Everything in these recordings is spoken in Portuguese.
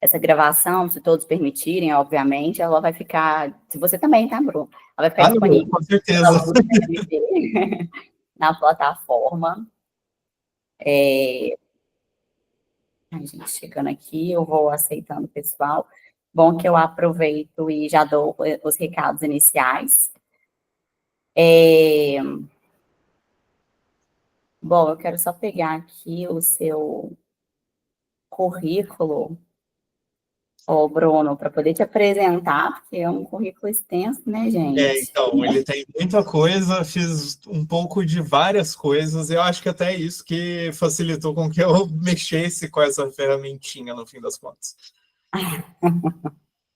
essa gravação, se todos permitirem, obviamente, ela vai ficar, se você também, tá, Bruno? Ela vai ficar disponível com certeza. Na plataforma. Ai, gente, chegando aqui, eu vou aceitando o pessoal. Bom que eu aproveito e já dou os recados iniciais. Bom, eu quero só pegar aqui o seu currículo, Bruno, para poder te apresentar, porque é um currículo extenso, né, gente? Então, ele tem muita coisa, fiz um pouco de várias coisas, eu acho que até isso que facilitou com que eu mexesse com essa ferramentinha, no fim das contas.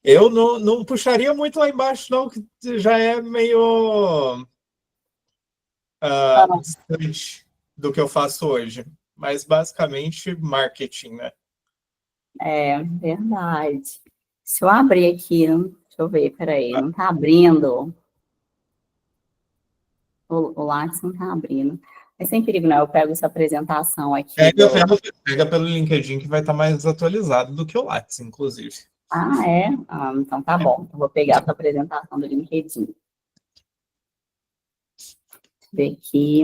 Eu não puxaria muito lá embaixo, não, que já é meio distante do que eu faço hoje. Mas, basicamente, marketing, né? É, verdade. Deixa eu abrir aqui, deixa eu ver, peraí, não tá abrindo. O Lattes não tá abrindo. Mas sem perigo, não, eu pego essa apresentação aqui. Pega pelo LinkedIn, que vai estar mais atualizado do que o Lattes, inclusive. Ah, é? Então tá bom. Eu vou pegar essa apresentação do LinkedIn. Deixa eu ver aqui.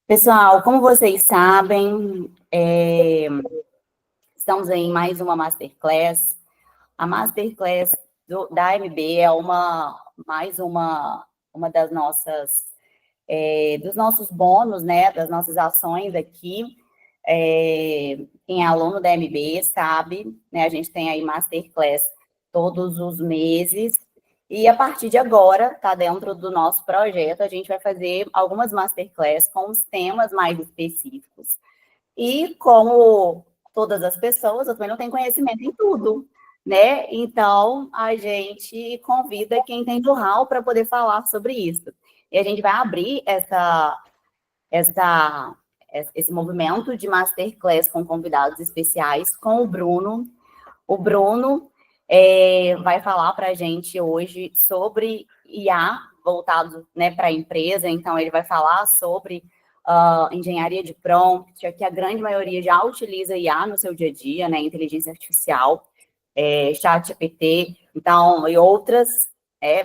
Pessoal, como vocês sabem, estamos em mais uma Masterclass. A Masterclass da MB é mais uma das nossas, dos nossos bônus, né, das nossas ações aqui. Quem é aluno da MB sabe, né, a gente tem aí Masterclass todos os meses, e a partir de agora, está dentro do nosso projeto, a gente vai fazer algumas Masterclass com os temas mais específicos. E como todas as pessoas, eu também não tenho conhecimento em tudo, né? Então, a gente convida quem tem know-how para poder falar sobre isso. E a gente vai abrir esse movimento de Masterclass com convidados especiais com o Bruno. O Bruno vai falar para a gente hoje sobre IA voltado, né, para a empresa. Então, ele vai falar sobre engenharia de prompt, que a grande maioria já utiliza IA no seu dia a dia, né, inteligência artificial, ChatGPT, então, e outras.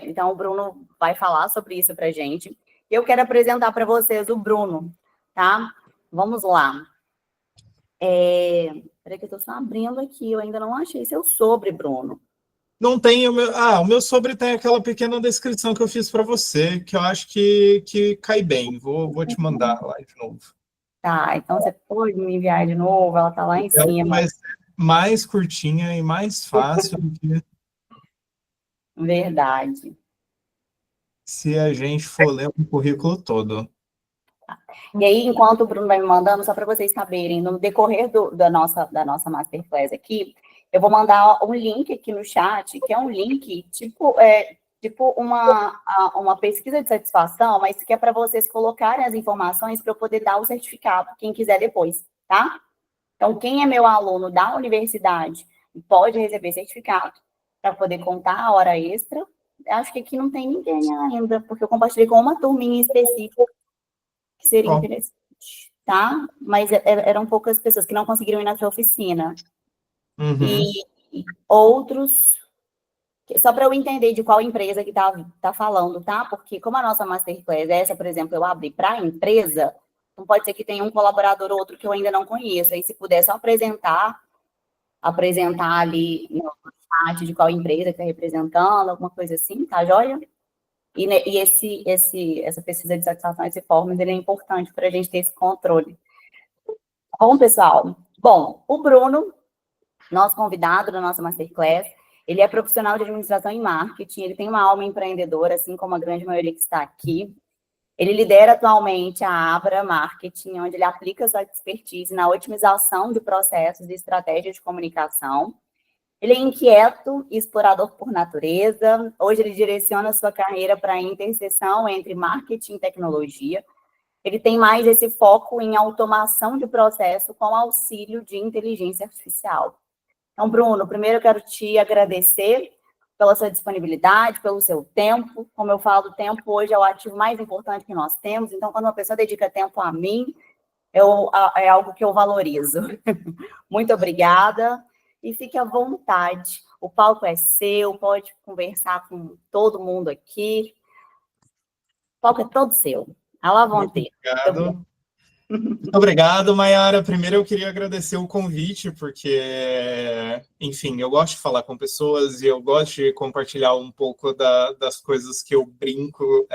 Então, o Bruno vai falar sobre isso para a gente. Eu quero apresentar para vocês o Bruno, tá? Vamos lá. Peraí que eu estou só abrindo aqui, eu ainda não achei seu sobre, Bruno. Não tem o meu. O meu sobre tem aquela pequena descrição que eu fiz para você, que eu acho que cai bem. Vou te mandar lá de novo. Tá, então você pode me enviar de novo, ela tá lá em cima. Mas mais curtinha e mais fácil do que. Verdade. Se a gente for ler um currículo todo. E aí, enquanto o Bruno vai me mandando, só para vocês saberem, no decorrer da nossa Masterclass aqui, eu vou mandar um link aqui no chat, que é um link tipo uma pesquisa de satisfação, mas que é para vocês colocarem as informações para eu poder dar o certificado, quem quiser depois, tá? Então, quem é meu aluno da universidade pode receber certificado para poder contar a hora extra. Acho que aqui não tem ninguém ainda, porque eu compartilhei com uma turminha específica que seria interessante, tá? Mas eram poucas pessoas que não conseguiram ir na sua oficina. Uhum. E outros, só para eu entender de qual empresa que tá falando, tá? Porque como a nossa Masterclass, essa, por exemplo, eu abri para a empresa, não pode ser que tenha um colaborador ou outro que eu ainda não conheço. Aí, se puder só apresentar ali no chat de qual empresa que está representando, alguma coisa assim, tá joia? E essa pesquisa de satisfação, esse fórum, ele é importante para a gente ter esse controle. Bom, pessoal, o Bruno, nosso convidado da nossa Masterclass, ele é profissional de administração e marketing, ele tem uma alma empreendedora, assim como a grande maioria que está aqui. Ele lidera atualmente a Abra Marketing, onde ele aplica sua expertise na otimização de processos e estratégias de comunicação. Ele é inquieto e explorador por natureza. Hoje ele direciona sua carreira para a interseção entre marketing e tecnologia. Ele tem mais esse foco em automação de processo com auxílio de inteligência artificial. Então, Bruno, primeiro eu quero te agradecer pela sua disponibilidade, pelo seu tempo. Como eu falo, o tempo hoje é o ativo mais importante que nós temos. Então, quando uma pessoa dedica tempo a mim, é algo que eu valorizo. Muito obrigada e fique à vontade. O palco é seu, pode conversar com todo mundo aqui. O palco é todo seu. Alá vontade. Obrigado. Muito obrigado, Mayara. Primeiro eu queria agradecer o convite, porque, enfim, eu gosto de falar com pessoas e eu gosto de compartilhar um pouco das coisas que eu brinco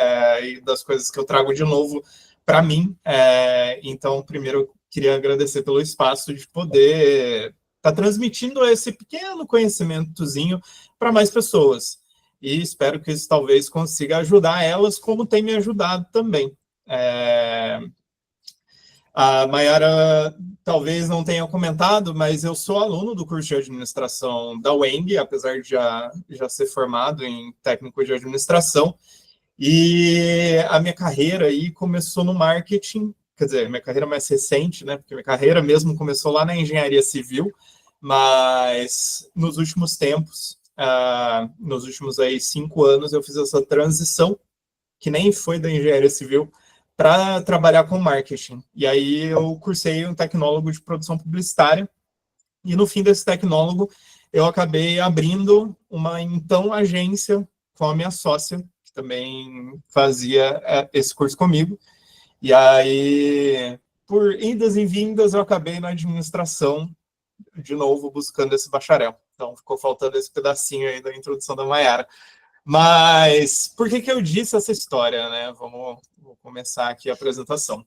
e das coisas que eu trago de novo para mim. Então, primeiro eu queria agradecer pelo espaço de poder estar transmitindo esse pequeno conhecimentozinho para mais pessoas. E espero que isso talvez consiga ajudar elas, como tem me ajudado também. A Mayara talvez não tenha comentado, mas eu sou aluno do curso de administração da UENG, apesar de já ser formado em técnico de administração. E a minha carreira aí começou no marketing, quer dizer, minha carreira mais recente, né? Porque minha carreira mesmo começou lá na engenharia civil, mas nos últimos tempos, nos últimos aí 5 anos, eu fiz essa transição, que nem foi da engenharia civil, para trabalhar com marketing. E aí eu cursei um tecnólogo de produção publicitária, e no fim desse tecnólogo eu acabei abrindo uma, então, agência com a minha sócia, que também fazia esse curso comigo. E aí, por idas e vindas, eu acabei na administração, de novo, buscando esse bacharel. Então, ficou faltando esse pedacinho aí da introdução da Mayara. Mas por que eu disse essa história, né? Vou começar aqui a apresentação.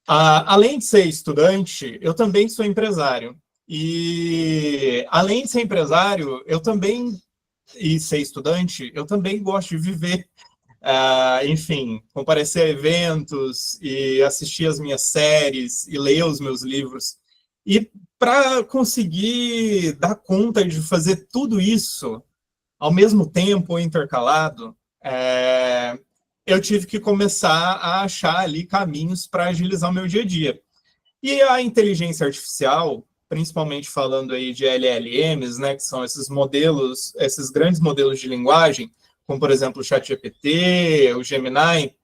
Além de ser estudante, eu também sou empresário. E além de ser empresário, e ser estudante, eu também gosto de viver. Enfim, comparecer a eventos e assistir as minhas séries e ler os meus livros. E para conseguir dar conta de fazer tudo isso ao mesmo tempo, intercalado, eu tive que começar a achar ali caminhos para agilizar o meu dia a dia. E a inteligência artificial, principalmente falando aí de LLMs, né, que são esses modelos, esses grandes modelos de linguagem, como, por exemplo, o ChatGPT, o Gemini,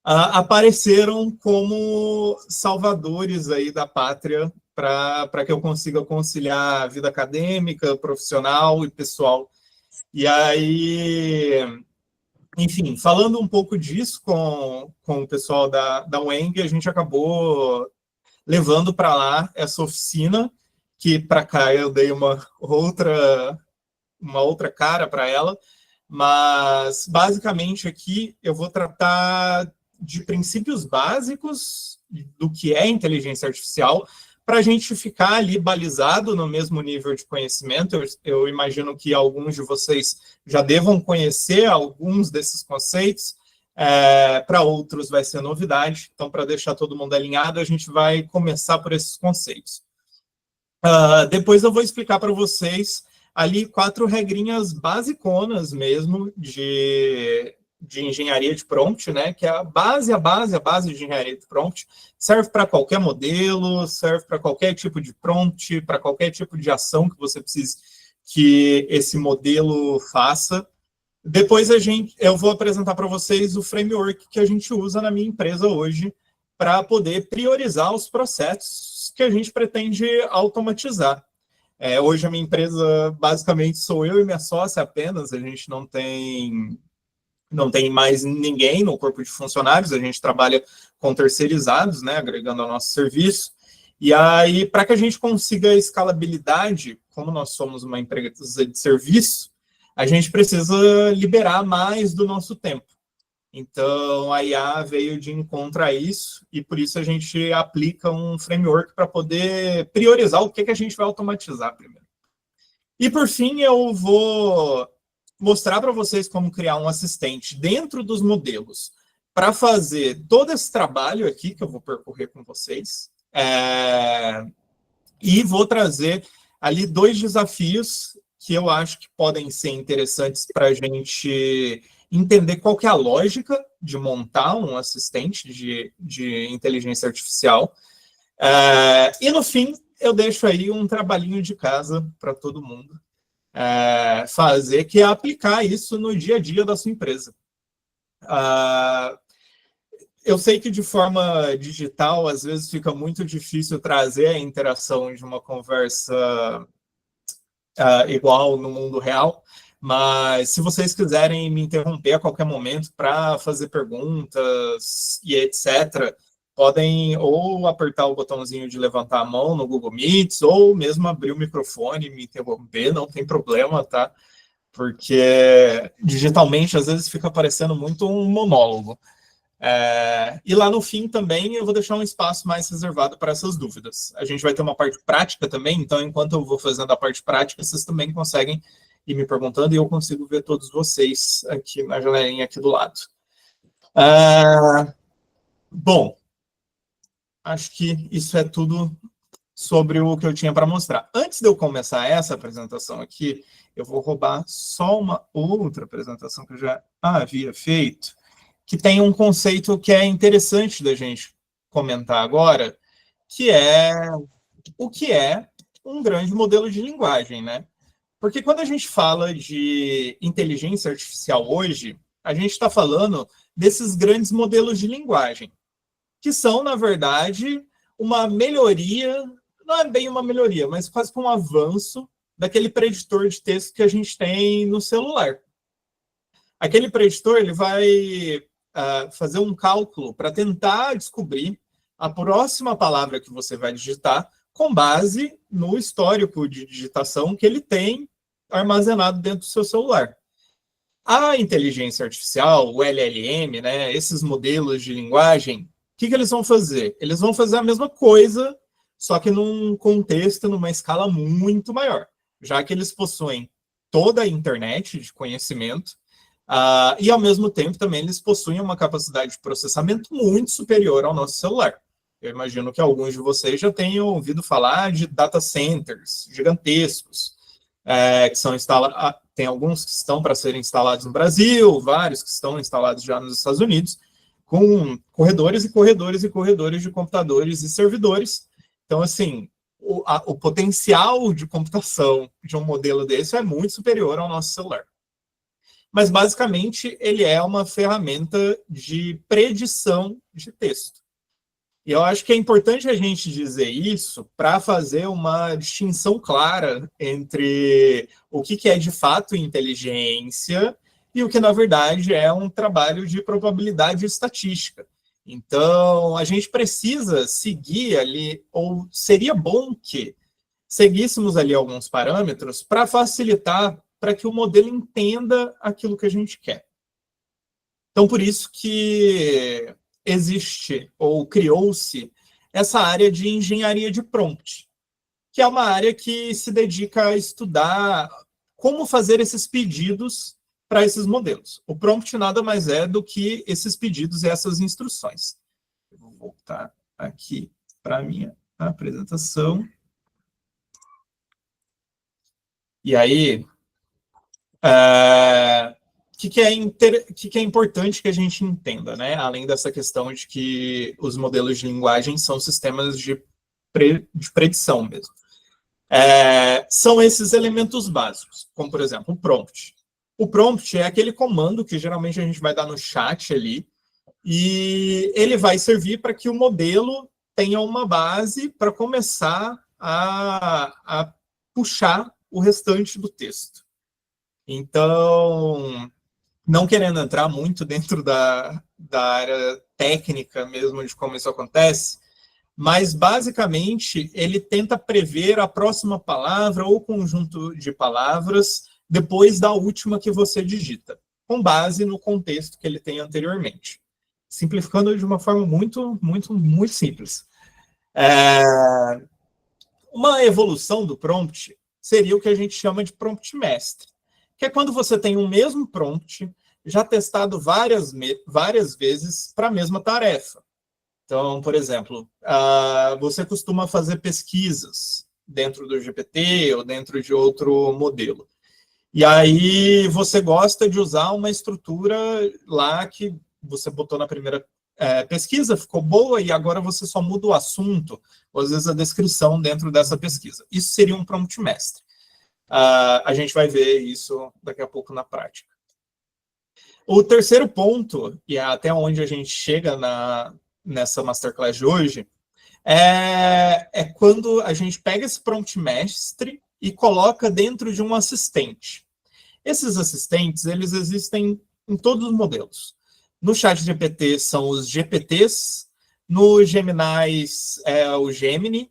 apareceram como salvadores aí da pátria para que eu consiga conciliar a vida acadêmica, profissional e pessoal. E aí, enfim, falando um pouco disso com o pessoal da UENG, a gente acabou levando para lá essa oficina, que para cá eu dei uma outra cara para ela, mas basicamente aqui eu vou tratar de princípios básicos do que é inteligência artificial, para a gente ficar ali balizado no mesmo nível de conhecimento. Eu imagino que alguns de vocês já devam conhecer alguns desses conceitos, para outros vai ser novidade. Então, para deixar todo mundo alinhado, a gente vai começar por esses conceitos. Depois eu vou explicar para vocês ali 4 regrinhas basiconas mesmo de engenharia de prompt, né? Que é a base de engenharia de prompt. Serve para qualquer modelo, serve para qualquer tipo de prompt, para qualquer tipo de ação que você precise que esse modelo faça. Depois eu vou apresentar para vocês o framework que a gente usa na minha empresa hoje para poder priorizar os processos que a gente pretende automatizar. Hoje a minha empresa basicamente sou eu e minha sócia apenas, a gente não tem mais ninguém no corpo de funcionários, a gente trabalha com terceirizados, né, agregando ao nosso serviço. E aí, para que a gente consiga escalabilidade, como nós somos uma empresa de serviço, a gente precisa liberar mais do nosso tempo. Então, a IA veio de encontro a isso, e por isso a gente aplica um framework para poder priorizar o que a gente vai automatizar primeiro. E, por fim, eu vou mostrar para vocês como criar um assistente dentro dos modelos para fazer todo esse trabalho aqui que eu vou percorrer com vocês. E vou trazer ali 2 desafios que eu acho que podem ser interessantes para a gente entender qual que é a lógica de montar um assistente de inteligência artificial. E, no fim, eu deixo aí um trabalhinho de casa para todo mundo. fazer, que é aplicar isso no dia a dia da sua empresa. Eu sei que de forma digital, às vezes fica muito difícil trazer a interação de uma conversa igual no mundo real, mas se vocês quiserem me interromper a qualquer momento para fazer perguntas e etc., podem ou apertar o botãozinho de levantar a mão no Google Meets, ou mesmo abrir o microfone e me interromper, não tem problema, tá? Porque digitalmente às vezes fica parecendo muito um monólogo. E lá no fim também eu vou deixar um espaço mais reservado para essas dúvidas. A gente vai ter uma parte prática também, então enquanto eu vou fazendo a parte prática, vocês também conseguem ir me perguntando e eu consigo ver todos vocês aqui na janelinha aqui do lado. Bom, acho que isso é tudo sobre o que eu tinha para mostrar. Antes de eu começar essa apresentação aqui, eu vou roubar só uma outra apresentação que eu já havia feito, que tem um conceito que é interessante da gente comentar agora, que é o que é um grande modelo de linguagem, né? Porque quando a gente fala de inteligência artificial hoje, a gente está falando desses grandes modelos de linguagem, que são, na verdade, uma melhoria, não é bem uma melhoria, mas quase que um avanço daquele preditor de texto que a gente tem no celular. Aquele preditor ele vai fazer um cálculo para tentar descobrir a próxima palavra que você vai digitar com base no histórico de digitação que ele tem armazenado dentro do seu celular. A inteligência artificial, o LLM, né, esses modelos de linguagem, o que eles vão fazer? Eles vão fazer a mesma coisa, só que num contexto, numa escala muito maior, já que eles possuem toda a internet de conhecimento, e, ao mesmo tempo, também eles possuem uma capacidade de processamento muito superior ao nosso celular. Eu imagino que alguns de vocês já tenham ouvido falar de data centers gigantescos, que são instalados, tem alguns que estão para serem instalados no Brasil, vários que estão instalados já nos Estados Unidos, com corredores e corredores e corredores de computadores e servidores. Então, assim, o potencial de computação de um modelo desse é muito superior ao nosso celular. Mas, basicamente, ele é uma ferramenta de predição de texto. E eu acho que é importante a gente dizer isso para fazer uma distinção clara entre o que é, de fato, inteligência e o que, na verdade, é um trabalho de probabilidade estatística. Então, a gente precisa seguir ali, ou seria bom que seguíssemos ali alguns parâmetros para facilitar para que o modelo entenda aquilo que a gente quer. Então, por isso que existe, ou criou-se, essa área de engenharia de prompt, que é uma área que se dedica a estudar como fazer esses pedidos para esses modelos. O prompt nada mais é do que esses pedidos e essas instruções. Eu vou voltar aqui para a minha apresentação. E aí, o que é importante que a gente entenda, né? Além dessa questão de que os modelos de linguagem são sistemas de predição mesmo. São esses elementos básicos, como, por exemplo, o prompt. O prompt é aquele comando que geralmente a gente vai dar no chat ali, e ele vai servir para que o modelo tenha uma base para começar a puxar o restante do texto. Então, não querendo entrar muito dentro da área técnica mesmo de como isso acontece, mas, basicamente, ele tenta prever a próxima palavra ou conjunto de palavras depois da última que você digita, com base no contexto que ele tem anteriormente. Simplificando de uma forma muito, muito, muito simples. Uma evolução do prompt seria o que a gente chama de prompt mestre, que é quando você tem um mesmo prompt já testado várias vezes para a mesma tarefa. Então, por exemplo, você costuma fazer pesquisas dentro do GPT ou dentro de outro modelo. E aí você gosta de usar uma estrutura lá que você botou na primeira pesquisa, ficou boa, e agora você só muda o assunto, ou às vezes a descrição dentro dessa pesquisa. Isso seria um prompt mestre. a gente vai ver isso daqui a pouco na prática. O terceiro ponto, e é até onde a gente chega nessa Masterclass de hoje, é quando a gente pega esse prompt mestre e coloca dentro de um assistente. Esses assistentes, eles existem em todos os modelos. No ChatGPT são os GPTs, no Gemini é o Gemini,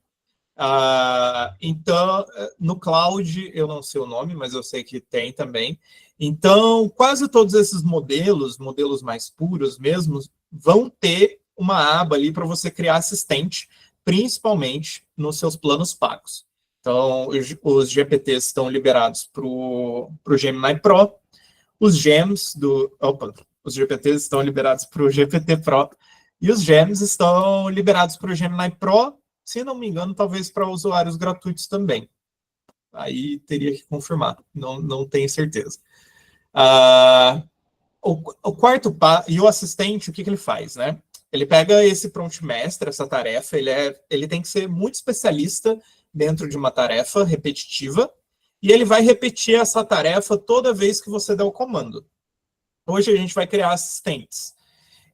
então, no Cloud, eu não sei o nome, mas eu sei que tem também. Então, quase todos esses modelos mais puros mesmo, vão ter uma aba ali para você criar assistente, principalmente nos seus planos pagos. Então, os GPTs estão liberados para o Gemini Pro, os GEMs os GPTs estão liberados para o GPT Pro, e os GEMs estão liberados para o Gemini Pro, se não me engano, talvez para usuários gratuitos também. Aí teria que confirmar, não tenho certeza. O quarto passo, e o assistente, o que ele faz, né? Ele pega esse prompt mestre, essa tarefa, ele tem que ser muito especialista dentro de uma tarefa repetitiva, e ele vai repetir essa tarefa toda vez que você der o comando. Hoje a gente vai criar assistentes.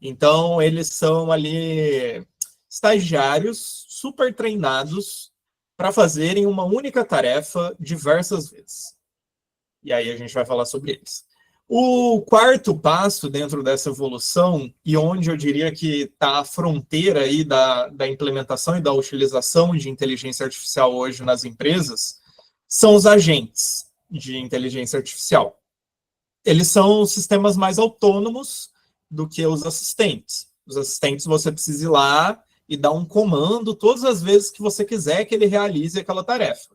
Então, eles são ali estagiários super treinados para fazerem uma única tarefa diversas vezes. E aí a gente vai falar sobre eles. O quarto passo dentro dessa evolução, e onde eu diria que está a fronteira aí da implementação e da utilização de inteligência artificial hoje nas empresas, são os agentes de inteligência artificial. Eles são sistemas mais autônomos do que os assistentes. Os assistentes você precisa ir lá e dar um comando todas as vezes que você quiser que ele realize aquela tarefa.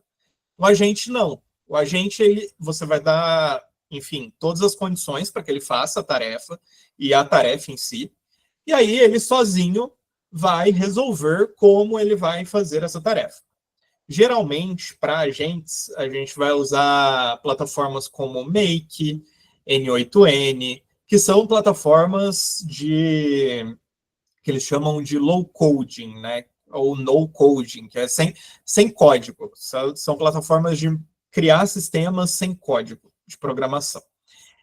O agente não. O agente, você vai dar, enfim, todas as condições para que ele faça a tarefa e a tarefa em si. E aí ele sozinho vai resolver como ele vai fazer essa tarefa. Geralmente, para agentes, a gente vai usar plataformas como Make, N8N, que são plataformas que eles chamam de low coding, né? Ou no coding, que é sem código. São plataformas de criar sistemas sem código de programação.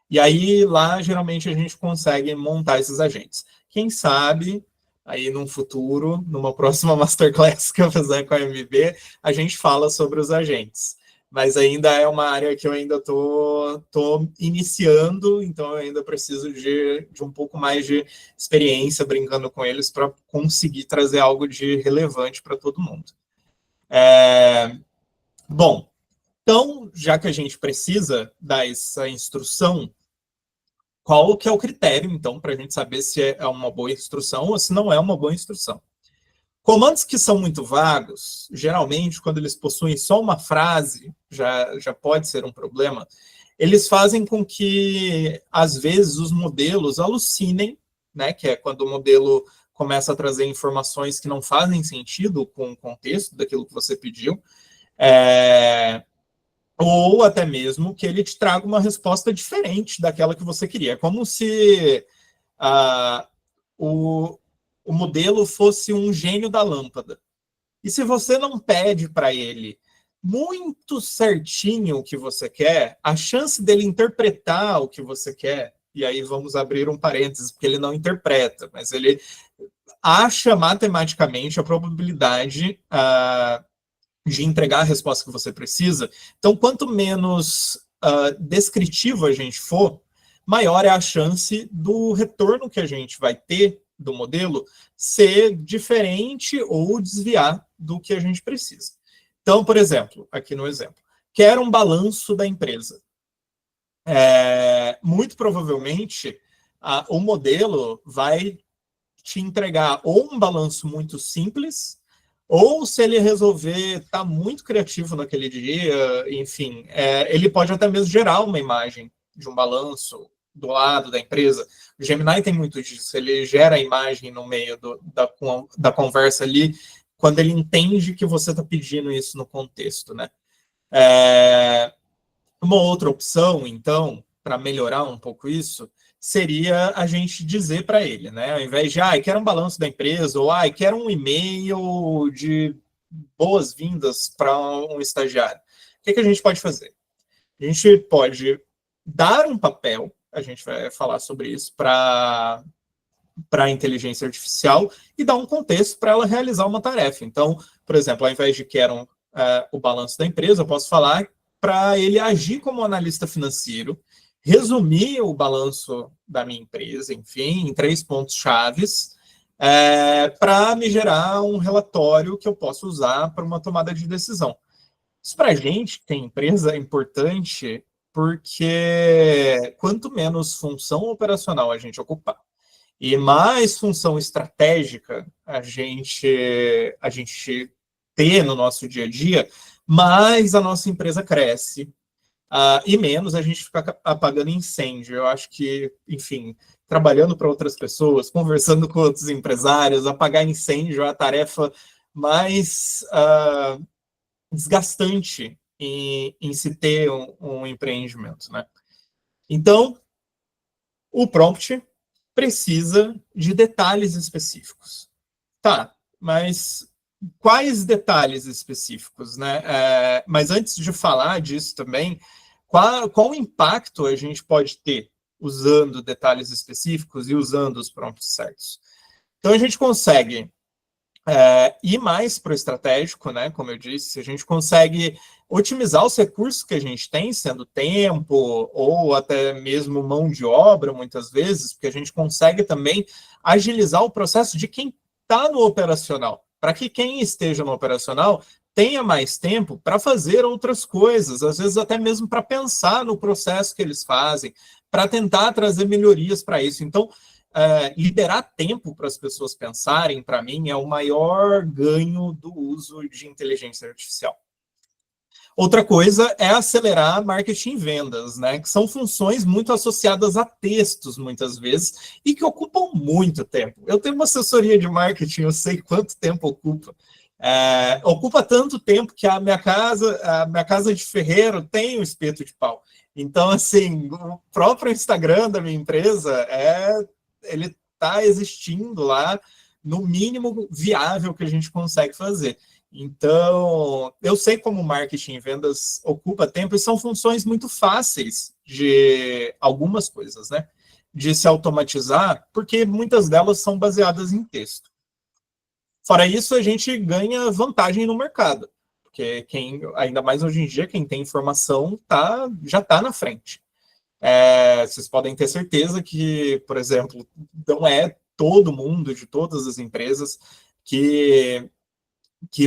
E aí, lá, geralmente, a gente consegue montar esses agentes. Quem sabe, aí, num futuro, numa próxima Masterclass que eu fizer com a MB, a gente fala sobre os agentes. Mas ainda é uma área que eu ainda estou iniciando, então eu ainda preciso de um pouco mais de experiência brincando com eles para conseguir trazer algo de relevante para todo mundo. Bom, então, já que a gente precisa dar essa instrução, qual que é o critério, então, para a gente saber se é uma boa instrução ou se não é uma boa instrução? Comandos que são muito vagos, geralmente, quando eles possuem só uma frase, já pode ser um problema, eles fazem com que, às vezes, os modelos alucinem, né, que é quando o modelo começa a trazer informações que não fazem sentido com o contexto daquilo que você pediu, ou até mesmo que ele te traga uma resposta diferente daquela que você queria. É como se o modelo fosse um gênio da lâmpada. E se você não pede para ele muito certinho o que você quer, a chance dele interpretar o que você quer, e aí vamos abrir um parênteses, porque ele não interpreta, mas ele acha matematicamente a probabilidade de entregar a resposta que você precisa. Então, quanto menos descritivo a gente for, maior é a chance do retorno que a gente vai ter do modelo ser diferente ou desviar do que a gente precisa. Então, por exemplo, aqui no exemplo, quero um balanço da empresa. Muito provavelmente, o modelo vai te entregar ou um balanço muito simples, ou se ele resolver estar muito criativo naquele dia, enfim, ele pode até mesmo gerar uma imagem de um balanço do lado da empresa. O Gemini tem muito disso, ele gera a imagem no meio da conversa ali, quando ele entende que você está pedindo isso no contexto, né? Uma outra opção, então, para melhorar um pouco isso, seria a gente dizer para ele, né? Ao invés de, quero um balanço da empresa, ou, quero um e-mail de boas-vindas para um estagiário. O que a gente pode fazer? A gente pode dar um papel, a gente vai falar sobre isso, para a inteligência artificial e dar um contexto para ela realizar uma tarefa. Então, por exemplo, ao invés de quero o balanço da empresa, eu posso falar para ele agir como analista financeiro, resumir o balanço da minha empresa, enfim, em 3 pontos chaves, para me gerar um relatório que eu possa usar para uma tomada de decisão. Isso para a gente, que tem empresa, é importante porque quanto menos função operacional a gente ocupar e mais função estratégica a gente ter no nosso dia a dia, mais a nossa empresa cresce, e menos a gente fica apagando incêndio. Eu acho que, enfim, trabalhando para outras pessoas, conversando com outros empresários, apagar incêndio é a tarefa mais desgastante em se ter um empreendimento, né? Então, o prompt precisa de detalhes específicos. Tá, mas quais detalhes específicos, né? Mas antes de falar disso também, qual impacto a gente pode ter usando detalhes específicos e usando os prompts certos? Então, a gente consegue ir mais para o estratégico, né? Como eu disse, a gente consegue otimizar os recursos que a gente tem, sendo tempo ou até mesmo mão de obra, muitas vezes, porque a gente consegue também agilizar o processo de quem está no operacional, para que quem esteja no operacional tenha mais tempo para fazer outras coisas, às vezes até mesmo para pensar no processo que eles fazem, para tentar trazer melhorias para isso. Então, liberar tempo para as pessoas pensarem, para mim, é o maior ganho do uso de inteligência artificial. Outra coisa é acelerar marketing e vendas, né? Que são funções muito associadas a textos, muitas vezes, e que ocupam muito tempo. Eu tenho uma assessoria de marketing, eu sei quanto tempo ocupa. Ocupa tanto tempo que a minha casa de ferreiro tem um espeto de pau. Então, assim, o próprio Instagram da minha empresa ele está existindo lá no mínimo viável que a gente consegue fazer. Então, eu sei como marketing e vendas ocupa tempo e são funções muito fáceis de algumas coisas, né? De se automatizar, porque muitas delas são baseadas em texto. Fora isso, a gente ganha vantagem no mercado, porque ainda mais hoje em dia, quem tem informação já está na frente. Vocês podem ter certeza que, por exemplo, não é todo mundo, de todas as empresas, que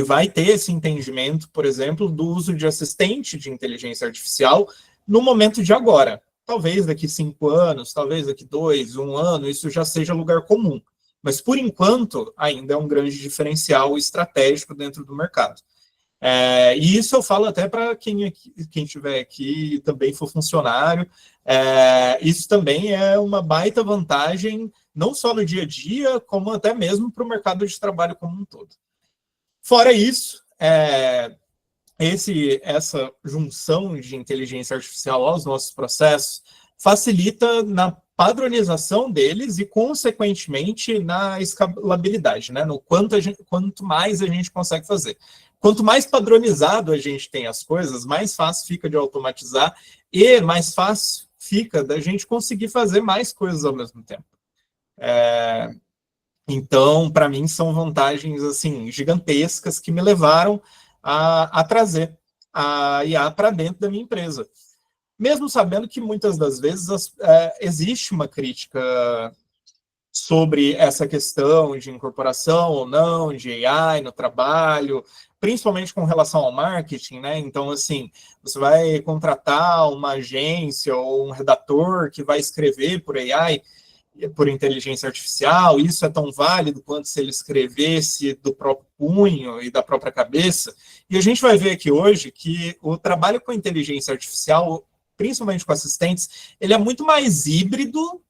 vai ter esse entendimento, por exemplo, do uso de assistente de inteligência artificial no momento de agora. Talvez daqui 5 anos, talvez daqui 2, 1 ano, isso já seja lugar comum. Mas, por enquanto, ainda é um grande diferencial estratégico dentro do mercado. E isso eu falo até para quem estiver aqui e também for funcionário. Isso também é uma baita vantagem, não só no dia a dia, como até mesmo para o mercado de trabalho como um todo. Fora isso, essa junção de inteligência artificial aos nossos processos facilita na padronização deles e, consequentemente, na escalabilidade, né? No quanto mais a gente consegue fazer. Quanto mais padronizado a gente tem as coisas, mais fácil fica de automatizar e mais fácil fica da gente conseguir fazer mais coisas ao mesmo tempo. Então, para mim, são vantagens assim gigantescas que me levaram a trazer a IA para dentro da minha empresa. Mesmo sabendo que muitas das vezes existe uma crítica sobre essa questão de incorporação ou não de AI no trabalho, principalmente com relação ao marketing, né? Então, assim, você vai contratar uma agência ou um redator que vai escrever por AI, por inteligência artificial, isso é tão válido quanto se ele escrevesse do próprio punho e da própria cabeça. E a gente vai ver aqui hoje que o trabalho com inteligência artificial, principalmente com assistentes, ele é muito mais híbrido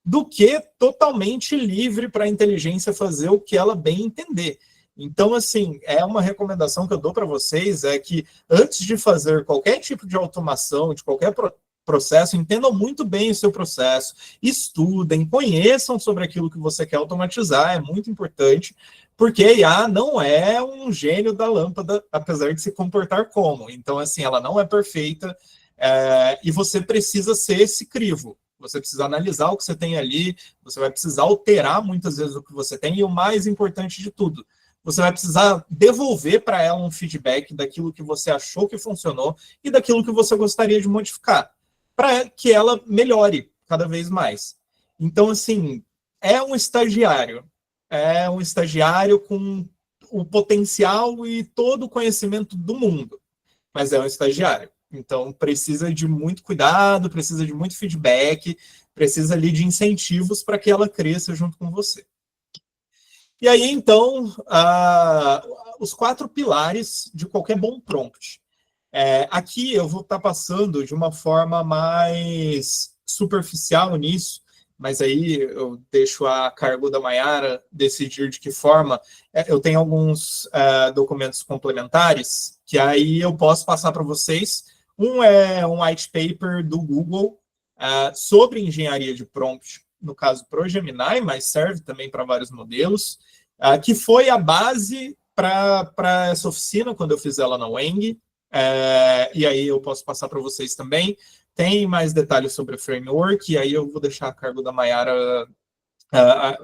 do que totalmente livre para a inteligência fazer o que ela bem entender. Então, assim, uma recomendação que eu dou para vocês é que, antes de fazer qualquer tipo de automação, de qualquer processo, entendam muito bem o seu processo, estudem, conheçam sobre aquilo que você quer automatizar, é muito importante, porque a IA não é um gênio da lâmpada, apesar de se comportar como. Então, assim, ela não é perfeita, e você precisa ser esse crivo. Você precisa analisar o que você tem ali, você vai precisar alterar muitas vezes o que você tem, e o mais importante de tudo, você vai precisar devolver para ela um feedback daquilo que você achou que funcionou e daquilo que você gostaria de modificar, para que ela melhore cada vez mais. Então, assim, é um estagiário com o potencial e todo o conhecimento do mundo, mas é um estagiário. Então, precisa de muito cuidado, precisa de muito feedback, precisa ali de incentivos para que ela cresça junto com você. E aí, então, os 4 pilares de qualquer bom prompt. Aqui eu vou estar passando de uma forma mais superficial nisso, mas aí eu deixo a cargo da Mayara decidir de que forma. Eu tenho alguns documentos complementares que aí eu posso passar para vocês. Um é um white paper do Google sobre engenharia de prompt, no caso para o Gemini, mas serve também para vários modelos, que foi a base para essa oficina quando eu fiz ela na Weng. E aí eu posso passar para vocês também. Tem mais detalhes sobre o framework, e aí eu vou deixar a cargo da Mayara.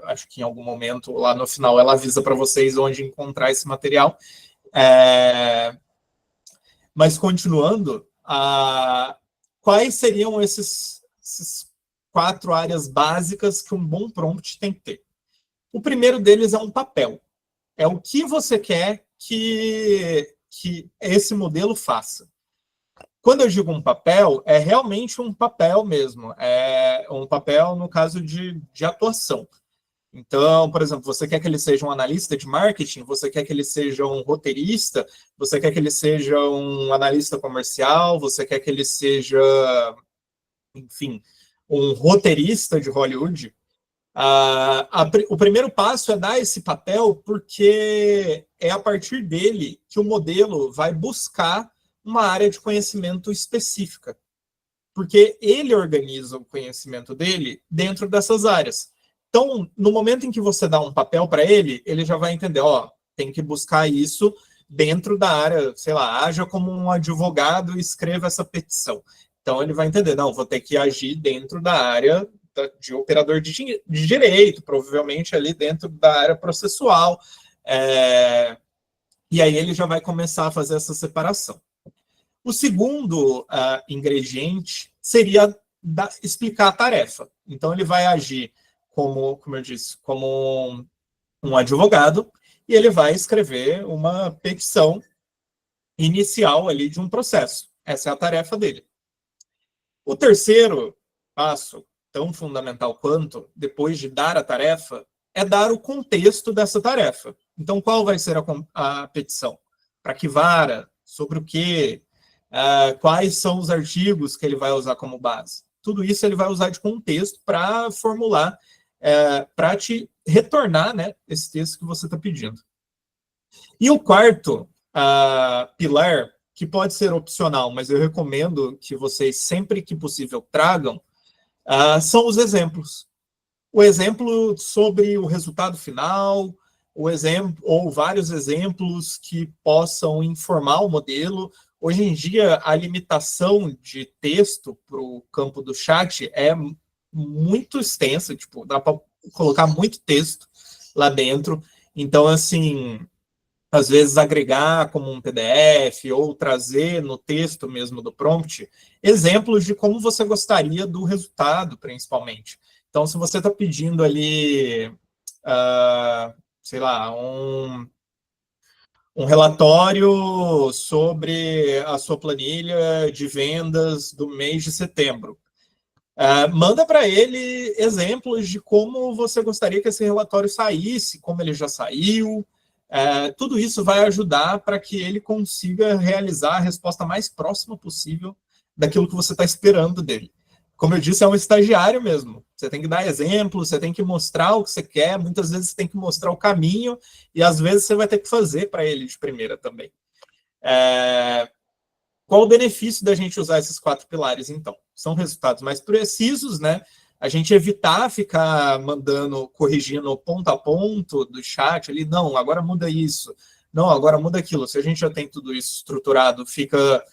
Acho que em algum momento, lá no final, ela avisa para vocês onde encontrar esse material. Mas continuando, quais seriam esses 4 áreas básicas que um bom prompt tem que ter? O primeiro deles é um papel. É o que você quer que esse modelo faça. Quando eu digo um papel, é realmente um papel mesmo. É um papel no caso de atuação. Então, por exemplo, você quer que ele seja um analista de marketing, você quer que ele seja um roteirista, você quer que ele seja um analista comercial, você quer que ele seja, enfim, um roteirista de Hollywood. O primeiro passo é dar esse papel, porque é a partir dele que o modelo vai buscar uma área de conhecimento específica, porque ele organiza o conhecimento dele dentro dessas áreas. Então, no momento em que você dá um papel para ele, ele já vai entender, tem que buscar isso dentro da área, sei lá, haja como um advogado e escreva essa petição. Então, ele vai entender, não, vou ter que agir dentro da área de operador de direito, provavelmente ali dentro da área processual, e aí ele já vai começar a fazer essa separação. O segundo ingrediente seria explicar a tarefa. Então, ele vai agir como eu disse, como um advogado, e ele vai escrever uma petição inicial ali de um processo. Essa é a tarefa dele. O terceiro passo, tão fundamental quanto, depois de dar a tarefa, é dar o contexto dessa tarefa. Então, qual vai ser a petição? Para que vara? Sobre o quê? Quais são os artigos que ele vai usar como base? Tudo isso ele vai usar de contexto para formular, para te retornar, né, esse texto que você está pedindo. E o quarto pilar, que pode ser opcional, mas eu recomendo que vocês, sempre que possível, tragam, são os exemplos. O exemplo sobre o resultado final, o exemplo, ou vários exemplos que possam informar o modelo. Hoje em dia, a limitação de texto para o campo do chat é muito extensa, tipo, dá para colocar muito texto lá dentro. Então, assim, às vezes agregar como um PDF ou trazer no texto mesmo do prompt exemplos de como você gostaria do resultado, principalmente. Então, se você está pedindo ali, sei lá, um relatório sobre a sua planilha de vendas do mês de setembro, manda para ele exemplos de como você gostaria que esse relatório saísse, como ele já saiu. Tudo isso vai ajudar para que ele consiga realizar a resposta mais próxima possível daquilo que você está esperando dele. Como eu disse, é um estagiário mesmo. Você tem que dar exemplos, você tem que mostrar o que você quer, muitas vezes você tem que mostrar o caminho, e às vezes você vai ter que fazer para ele de primeira também. Qual o benefício da gente usar esses 4 pilares, então? São resultados mais precisos, né? A gente evitar ficar corrigindo ponto a ponto do chat ali, não, agora muda isso, não, agora muda aquilo. Se a gente já tem tudo isso estruturado, fica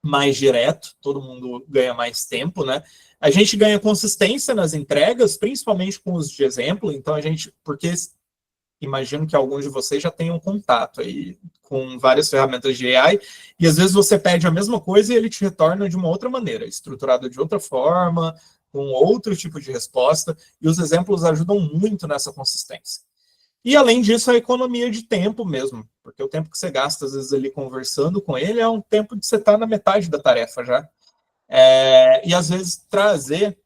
mais direto, todo mundo ganha mais tempo, né? A gente ganha consistência nas entregas, principalmente com os de exemplo, então porque imagino que alguns de vocês já tenham contato aí com várias ferramentas de AI, e às vezes você pede a mesma coisa e ele te retorna de uma outra maneira, estruturado de outra forma, com outro tipo de resposta, e os exemplos ajudam muito nessa consistência. E, além disso, a economia de tempo mesmo, porque o tempo que você gasta, às vezes, ali conversando com ele é um tempo de você estar na metade da tarefa já. E, às vezes, trazer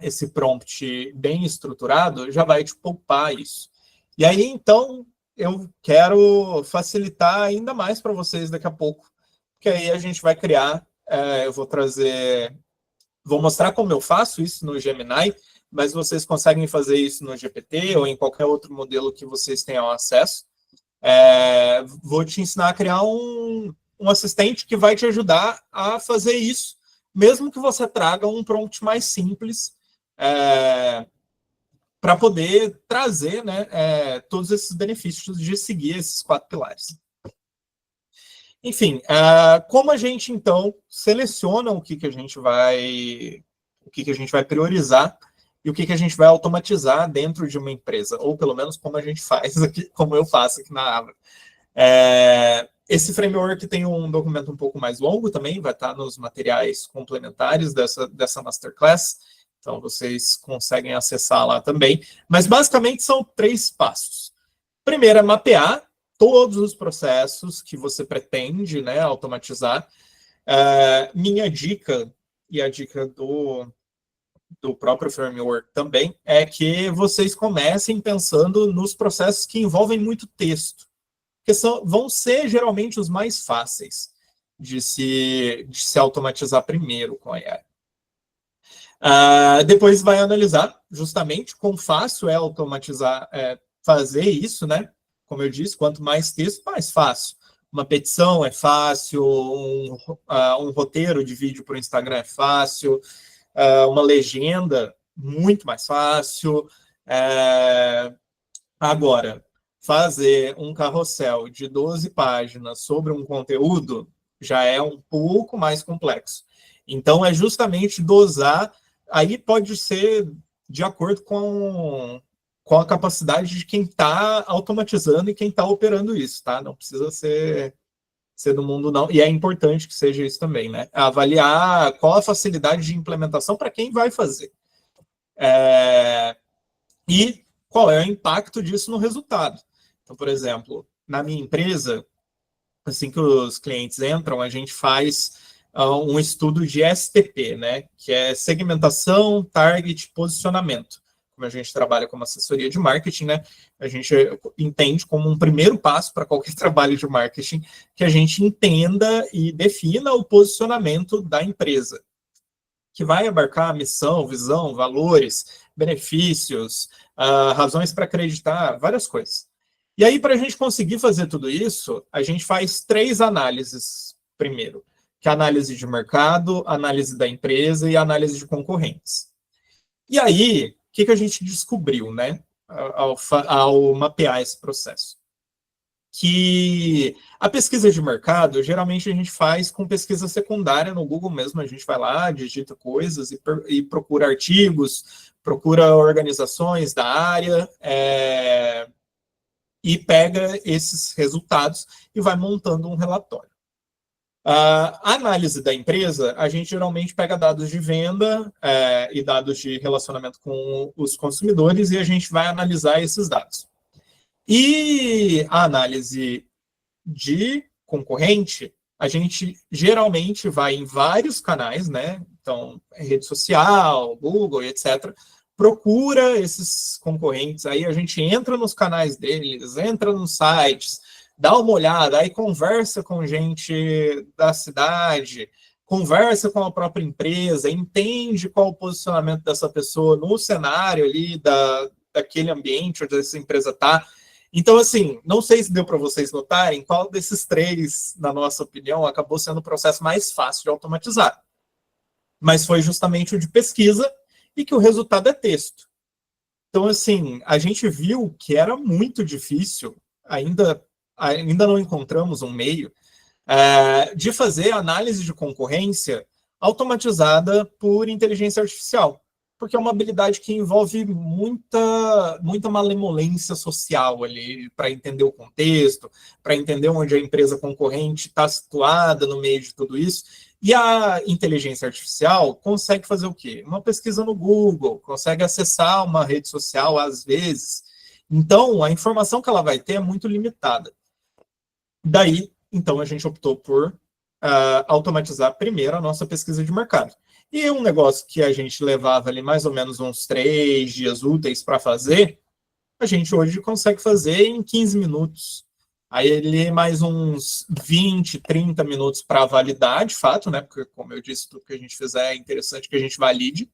esse prompt bem estruturado já vai te poupar isso. E aí, então, eu quero facilitar ainda mais para vocês daqui a pouco, porque aí a gente vai criar, eu vou mostrar como eu faço isso no Gemini, mas vocês conseguem fazer isso no GPT ou em qualquer outro modelo que vocês tenham acesso. Vou te ensinar a criar um assistente que vai te ajudar a fazer isso, mesmo que você traga um prompt mais simples, para poder trazer, né, todos esses benefícios de seguir esses 4 pilares. Enfim, como a gente, então, seleciona o que a gente vai priorizar e o que a gente vai automatizar dentro de uma empresa, ou pelo menos como a gente faz aqui, como eu faço aqui na Avra. Esse framework tem um documento um pouco mais longo também, vai estar nos materiais complementares dessa Masterclass, então vocês conseguem acessar lá também. Mas basicamente são 3 passos. Primeiro é mapear todos os processos que você pretende, né, automatizar. Minha dica, e a dica do próprio framework também, é que vocês comecem pensando nos processos que envolvem muito texto, que vão ser geralmente os mais fáceis de se automatizar primeiro com a AI. Depois vai analisar justamente quão fácil é automatizar, fazer isso, né? Como eu disse, quanto mais texto, mais fácil. Uma petição é fácil, um roteiro de vídeo para o Instagram é fácil, uma legenda, muito mais fácil. Agora, fazer um carrossel de 12 páginas sobre um conteúdo já é um pouco mais complexo. Então, é justamente dosar, aí pode ser de acordo com a capacidade de quem está automatizando e quem está operando isso, tá? Não precisa ser do mundo, não. E é importante que seja isso também, né? Avaliar qual a facilidade de implementação para quem vai fazer. E qual é o impacto disso no resultado. Então, por exemplo, na minha empresa, assim que os clientes entram, a gente faz um estudo de STP, né? Que é segmentação, target, posicionamento. Como a gente trabalha como assessoria de marketing, né? A gente entende como um primeiro passo para qualquer trabalho de marketing que a gente entenda e defina o posicionamento da empresa, que vai abarcar missão, visão, valores, benefícios, razões para acreditar, várias coisas. E aí, para a gente conseguir fazer tudo isso, a gente faz 3 análises primeiro, que é a análise de mercado, análise da empresa e análise de concorrentes. E aí, o que a gente descobriu, né, ao mapear esse processo? Que a pesquisa de mercado, geralmente a gente faz com pesquisa secundária no Google mesmo, a gente vai lá, digita coisas e procura artigos, procura organizações da área, e pega esses resultados e vai montando um relatório. A análise da empresa, a gente geralmente pega dados de venda e dados de relacionamento com os consumidores e a gente vai analisar esses dados. E a análise de concorrente, a gente geralmente vai em vários canais, né? Então, rede social, Google, etc. Procura esses concorrentes, aí a gente entra nos canais deles, entra nos sites, dá uma olhada, aí conversa com gente da cidade, conversa com a própria empresa, entende qual o posicionamento dessa pessoa no cenário ali daquele ambiente onde essa empresa está. Então, assim, não sei se deu para vocês notarem qual desses 3, na nossa opinião, acabou sendo o processo mais fácil de automatizar. Mas foi justamente o de pesquisa e que o resultado é texto. Então, assim, a gente viu que era muito difícil, ainda não encontramos um meio, de fazer análise de concorrência automatizada por inteligência artificial, porque é uma habilidade que envolve muita malemolência social ali, para entender o contexto, para entender onde a empresa concorrente está situada no meio de tudo isso. E a inteligência artificial consegue fazer o quê? Uma pesquisa no Google, consegue acessar uma rede social às vezes. Então, a informação que ela vai ter é muito limitada. Daí, então, a gente optou por automatizar primeiro a nossa pesquisa de mercado. E um negócio que a gente levava ali mais ou menos uns 3 dias úteis para fazer, a gente hoje consegue fazer em 15 minutos. Aí ele mais uns 20, 30 minutos para validar, de fato, né? Porque, como eu disse, tudo que a gente fizer é interessante que a gente valide.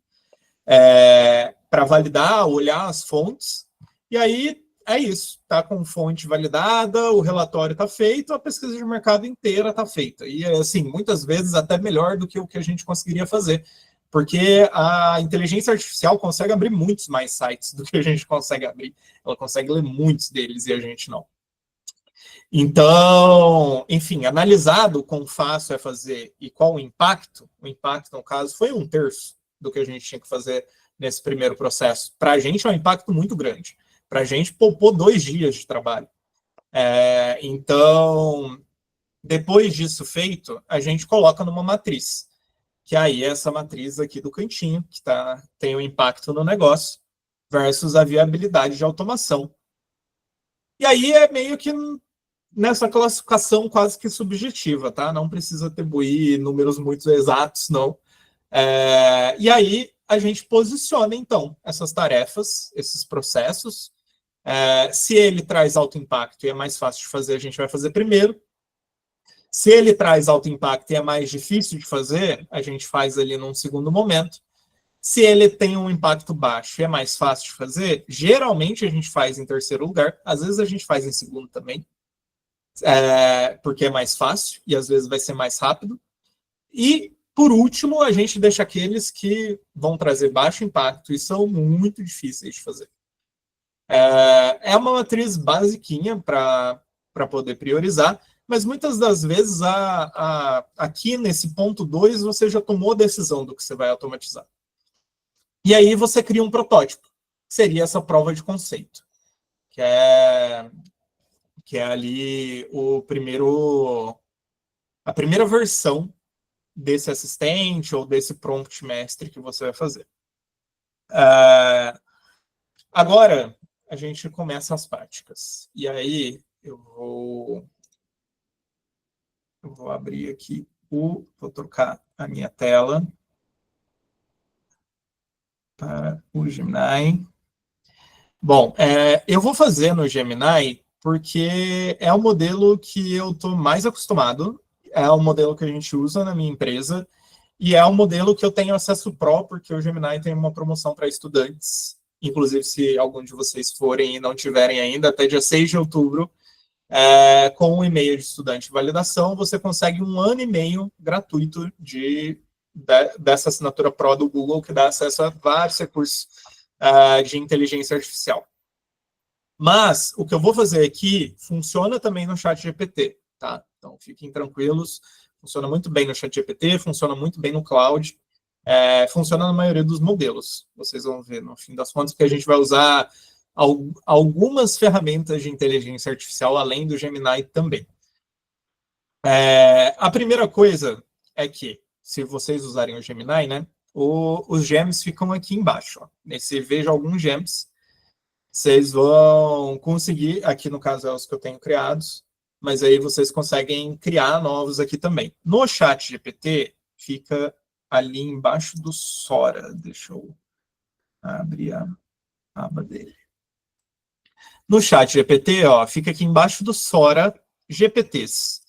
Para validar, olhar as fontes. E aí é isso, tá com fonte validada, o relatório está feito, a pesquisa de mercado inteira está feita. E, assim, muitas vezes até melhor do que o que a gente conseguiria fazer, porque a inteligência artificial consegue abrir muitos mais sites do que a gente consegue abrir. Ela consegue ler muitos deles e a gente não. Então, enfim, analisado o quão fácil é fazer e qual o impacto no caso, foi 1/3 do que a gente tinha que fazer nesse primeiro processo. Para a gente é um impacto muito grande. Para a gente poupou 2 dias de trabalho. Então, depois disso feito, a gente coloca numa matriz, que aí é essa matriz aqui do cantinho, que tem um impacto no negócio, versus a viabilidade de automação. E aí é meio que nessa classificação quase que subjetiva, tá? Não precisa atribuir números muito exatos, não. E aí a gente posiciona, então, essas tarefas, esses processos. Se ele traz alto impacto e é mais fácil de fazer, a gente vai fazer primeiro. Se ele traz alto impacto e é mais difícil de fazer, a gente faz ali num segundo momento. Se ele tem um impacto baixo e é mais fácil de fazer, geralmente a gente faz em terceiro lugar. Às vezes a gente faz em segundo também, porque é mais fácil e às vezes vai ser mais rápido. E, por último, a gente deixa aqueles que vão trazer baixo impacto e são muito difíceis de fazer. É uma matriz basiquinha para poder priorizar, mas muitas das vezes aqui nesse ponto 2 você já tomou a decisão do que você vai automatizar. E aí você cria um protótipo, que seria essa prova de conceito, que é ali a primeira versão desse assistente ou desse prompt mestre que você vai fazer. Agora, a gente começa as práticas. E aí, eu vou abrir aqui, vou trocar a minha tela para o Gemini. Bom, eu vou fazer no Gemini porque é o modelo que eu estou mais acostumado, é o modelo que a gente usa na minha empresa, e é um modelo que eu tenho acesso Pro, porque o Gemini tem uma promoção para estudantes. Inclusive, se algum de vocês forem e não tiverem ainda, até dia 6 de outubro, com um e-mail de estudante de validação, você consegue 1 ano e meio gratuito dessa assinatura Pro do Google, que dá acesso a vários recursos de inteligência artificial. Mas o que eu vou fazer aqui funciona também no ChatGPT, tá? Então, fiquem tranquilos. Funciona muito bem no ChatGPT, funciona muito bem no Cloud, funciona na maioria dos modelos. Vocês vão ver, no fim das contas, que a gente vai usar algumas ferramentas de inteligência artificial, além do Gemini também. A primeira coisa é que, se vocês usarem o Gemini, né, os gems ficam aqui embaixo. Ó. Nesse Veja Alguns Gems, vocês vão conseguir, aqui no caso é os que eu tenho criados, mas aí vocês conseguem criar novos aqui também. No ChatGPT, fica ali embaixo do Sora. Deixa eu abrir a aba dele. No ChatGPT, ó, fica aqui embaixo do Sora GPTs.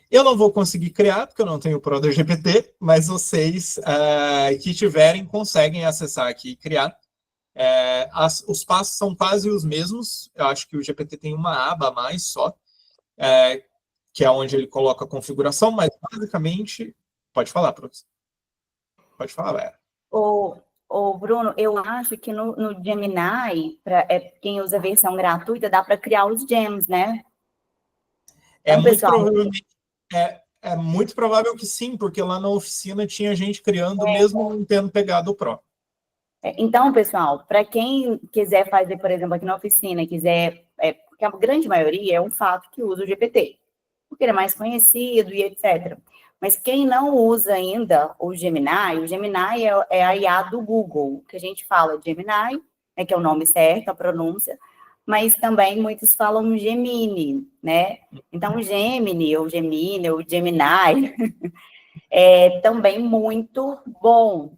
Eu não vou conseguir criar, porque eu não tenho o Pro da GPT, mas vocês que tiverem conseguem acessar aqui e criar. Os passos são quase os mesmos. Eu acho que o GPT tem uma aba a mais só, que é onde ele coloca a configuração, mas basicamente... Pode falar, professor. Pode falar, Vera. Ô, Bruno, eu acho que no Gemini, quem usa a versão gratuita, dá para criar os gems, né? Muito provavelmente... É muito provável que sim, porque lá na oficina tinha gente criando, mesmo não tendo pegado o Pro. Então, pessoal, para quem quiser fazer, por exemplo, aqui na oficina, porque a grande maioria é um fato que usa o GPT, porque ele é mais conhecido e etc. Mas quem não usa ainda o Gemini é a IA do Google, que a gente fala Gemini, né, que é o nome certo, a pronúncia, mas também muitos falam Gemini, né? Então, o Gemini, ou Gemini, é também muito bom.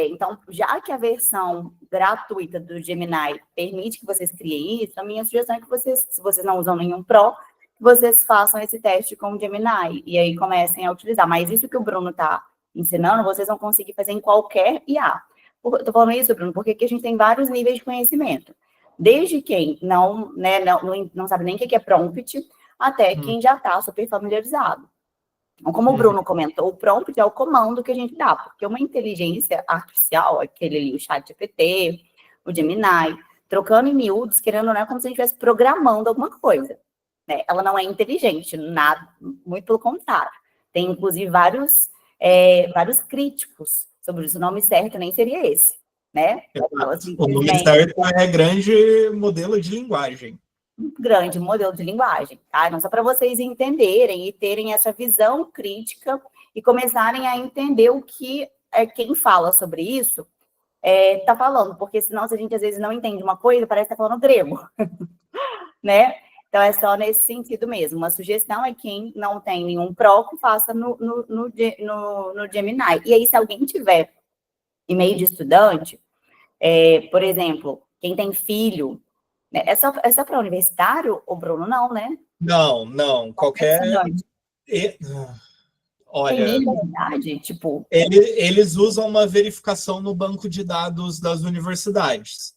Então, já que a versão gratuita do Gemini permite que vocês criem isso, a minha sugestão é que vocês, se vocês não usam nenhum Pro, vocês façam esse teste com o Gemini e aí comecem a utilizar. Mas isso que o Bruno está ensinando, vocês vão conseguir fazer em qualquer IA. Estou falando isso, Bruno, porque aqui a gente tem vários níveis de conhecimento. Desde quem não sabe nem o que é prompt, até quem já está super familiarizado. Então, como o Bruno comentou, o prompt é o comando que a gente dá, porque uma inteligência artificial, aquele ali, o ChatGPT, o Gemini, trocando em miúdos, querendo ou não, é como se a gente estivesse programando alguma coisa. Né? Ela não é inteligente, nada, muito pelo contrário. Tem, inclusive, vários críticos sobre isso. O nome certo nem seria esse, né? O nome certo é grande modelo de linguagem. Grande modelo de linguagem, tá? Então, só para vocês entenderem e terem essa visão crítica e começarem a entender o que quem fala sobre isso está falando, porque senão, se a gente às vezes não entende uma coisa, parece que está falando grego, né? Então, é só nesse sentido mesmo. Uma sugestão é quem não tem nenhum Pro, que faça no Gemini. E aí, se alguém tiver e-mail de estudante, por exemplo, quem tem filho, né? É só para universitário, o Bruno, não, né? Não. Qualquer... Olha, tem idade, tipo... Eles usam uma verificação no banco de dados das universidades.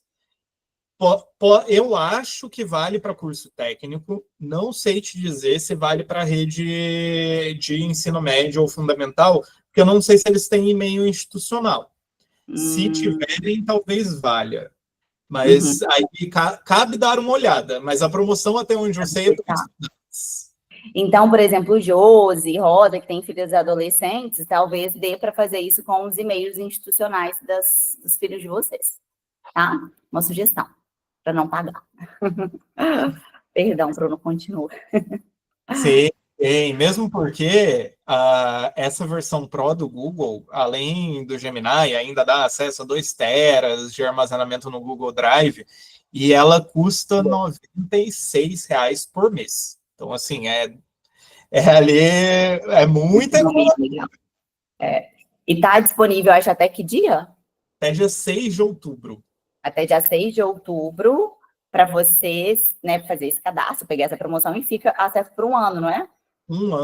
Eu acho que vale para curso técnico, não sei te dizer se vale para rede de ensino médio ou fundamental, porque eu não sei se eles têm e-mail institucional. Se tiverem, talvez valha. Mas aí cabe dar uma olhada. Mas a promoção, até onde eu sei, é para estudantes. Então, por exemplo, o Josi, Rosa, que tem filhos adolescentes, talvez dê para fazer isso com os e-mails institucionais dos filhos de vocês. Tá? Uma sugestão, para não pagar. Perdão, Bruno, continua. Sim, mesmo porque essa versão Pro do Google, além do Gemini, ainda dá acesso a 2 teras de armazenamento no Google Drive, e ela custa R$ 96 por mês. Então, assim, é muita coisa. E está disponível, acho, até que dia? Até dia 6 de outubro. Até dia 6 de outubro, para vocês, né, fazer esse cadastro, pegar essa promoção e fica acesso por 1 ano, não é? Um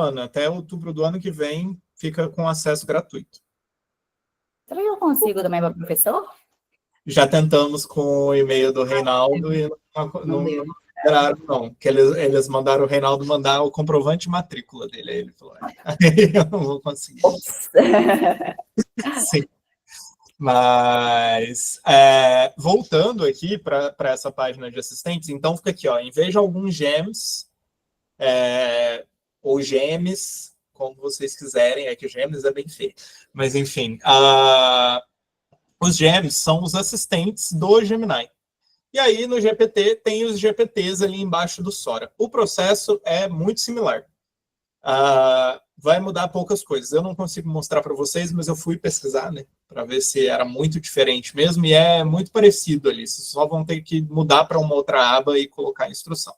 ano. Até outubro do ano que vem, fica com acesso gratuito. Será que eu consigo também para professor? Já tentamos com o e-mail do Reinaldo e não liberaram, não. Que eles mandaram o Reinaldo mandar o comprovante de matrícula dele. Aí ele falou, eu não vou conseguir. Sim. Mas, voltando aqui para essa página de assistentes, então fica aqui, ó, em vez de alguns gems, ou gems, como vocês quiserem, é que gems é bem feio, mas enfim, os gems são os assistentes do Gemini. E aí, no GPT, tem os GPTs ali embaixo do Sora. O processo é muito similar. Vai mudar poucas coisas. Eu não consigo mostrar para vocês, mas eu fui pesquisar, né, para ver se era muito diferente mesmo, e é muito parecido ali. Vocês só vão ter que mudar para uma outra aba e colocar a instrução.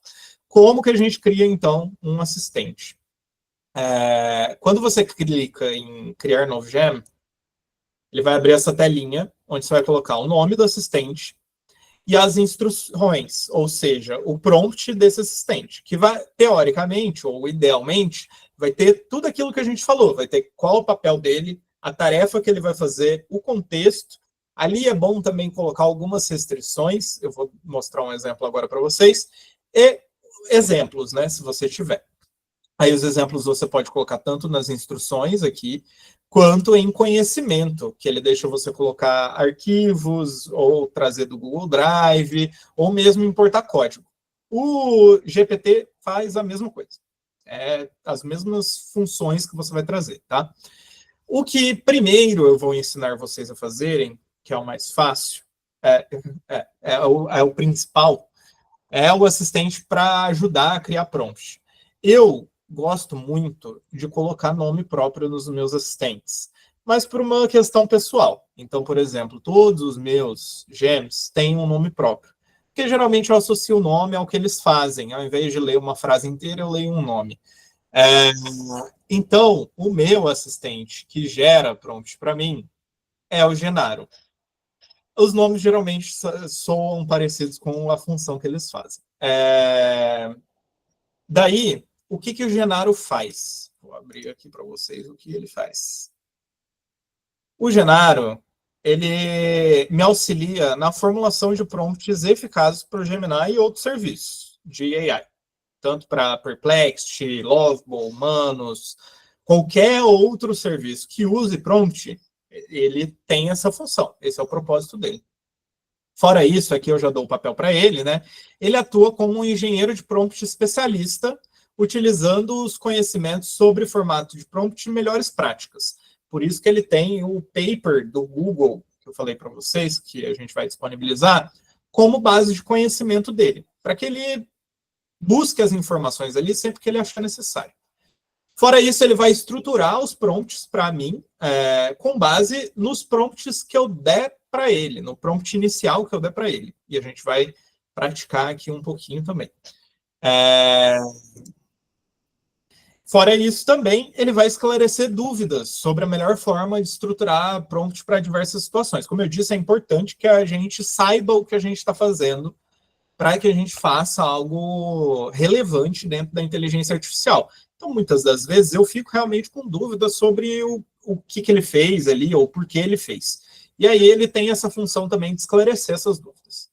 Como que a gente cria, então, um assistente? Quando você clica em criar novo gem, ele vai abrir essa telinha, onde você vai colocar o nome do assistente e as instruções, ou seja, o prompt desse assistente, que vai, teoricamente, ou idealmente, vai ter tudo aquilo que a gente falou, vai ter qual o papel dele, a tarefa que ele vai fazer, o contexto. Ali é bom também colocar algumas restrições, eu vou mostrar um exemplo agora para vocês, e exemplos, né, se você tiver. Aí os exemplos você pode colocar tanto nas instruções aqui, quanto em conhecimento, que ele deixa você colocar arquivos, ou trazer do Google Drive, ou mesmo importar código. O GPT faz a mesma coisa. É as mesmas funções que você vai trazer, tá? O que primeiro eu vou ensinar vocês a fazerem, que é o mais fácil, é o principal, é o assistente para ajudar a criar prompt. Eu gosto muito de colocar nome próprio nos meus assistentes, mas por uma questão pessoal. Então, por exemplo, todos os meus gems têm um nome próprio, porque geralmente eu associo o nome ao que eles fazem. Ao invés de ler uma frase inteira, eu leio um nome. Então, o meu assistente que gera prompt para mim é o Genaro. Os nomes geralmente soam parecidos com a função que eles fazem. Daí, o que o Genaro faz? Vou abrir aqui para vocês o que ele faz. O Genaro, ele me auxilia na formulação de prompts eficazes para o Gemini e outros serviços de AI. Tanto para Perplexity, Lovable, Manus, qualquer outro serviço que use prompt, ele tem essa função. Esse é o propósito dele. Fora isso, aqui eu já dou o papel para ele, né? Ele atua como um engenheiro de prompt especialista, utilizando os conhecimentos sobre formato de prompt e melhores práticas. Por isso que ele tem o paper do Google, que eu falei para vocês, que a gente vai disponibilizar, como base de conhecimento dele, para que ele busque as informações ali sempre que ele achar necessário. Fora isso, ele vai estruturar os prompts para mim, com base nos prompts que eu der para ele, no prompt inicial que eu der para ele. E a gente vai praticar aqui um pouquinho também. Fora isso também, ele vai esclarecer dúvidas sobre a melhor forma de estruturar prompt para diversas situações. Como eu disse, é importante que a gente saiba o que a gente está fazendo para que a gente faça algo relevante dentro da inteligência artificial. Então, muitas das vezes, eu fico realmente com dúvidas sobre o que ele fez ali, ou por que ele fez. E aí ele tem essa função também de esclarecer essas dúvidas.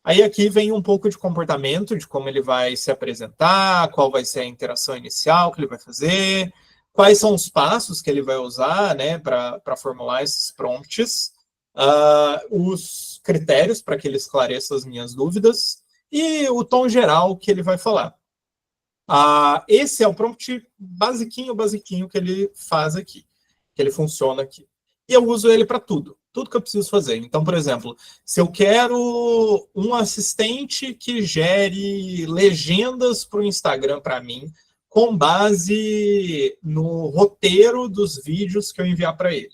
Aí aqui vem um pouco de comportamento, de como ele vai se apresentar, qual vai ser a interação inicial que ele vai fazer, quais são os passos que ele vai usar, né, para formular esses prompts, os critérios para que ele esclareça as minhas dúvidas e o tom geral que ele vai falar. Esse é o prompt basiquinho que ele faz aqui, que ele funciona aqui. E eu uso ele para tudo que eu preciso fazer. Então, por exemplo, se eu quero um assistente que gere legendas para o Instagram para mim, com base no roteiro dos vídeos que eu enviar para ele,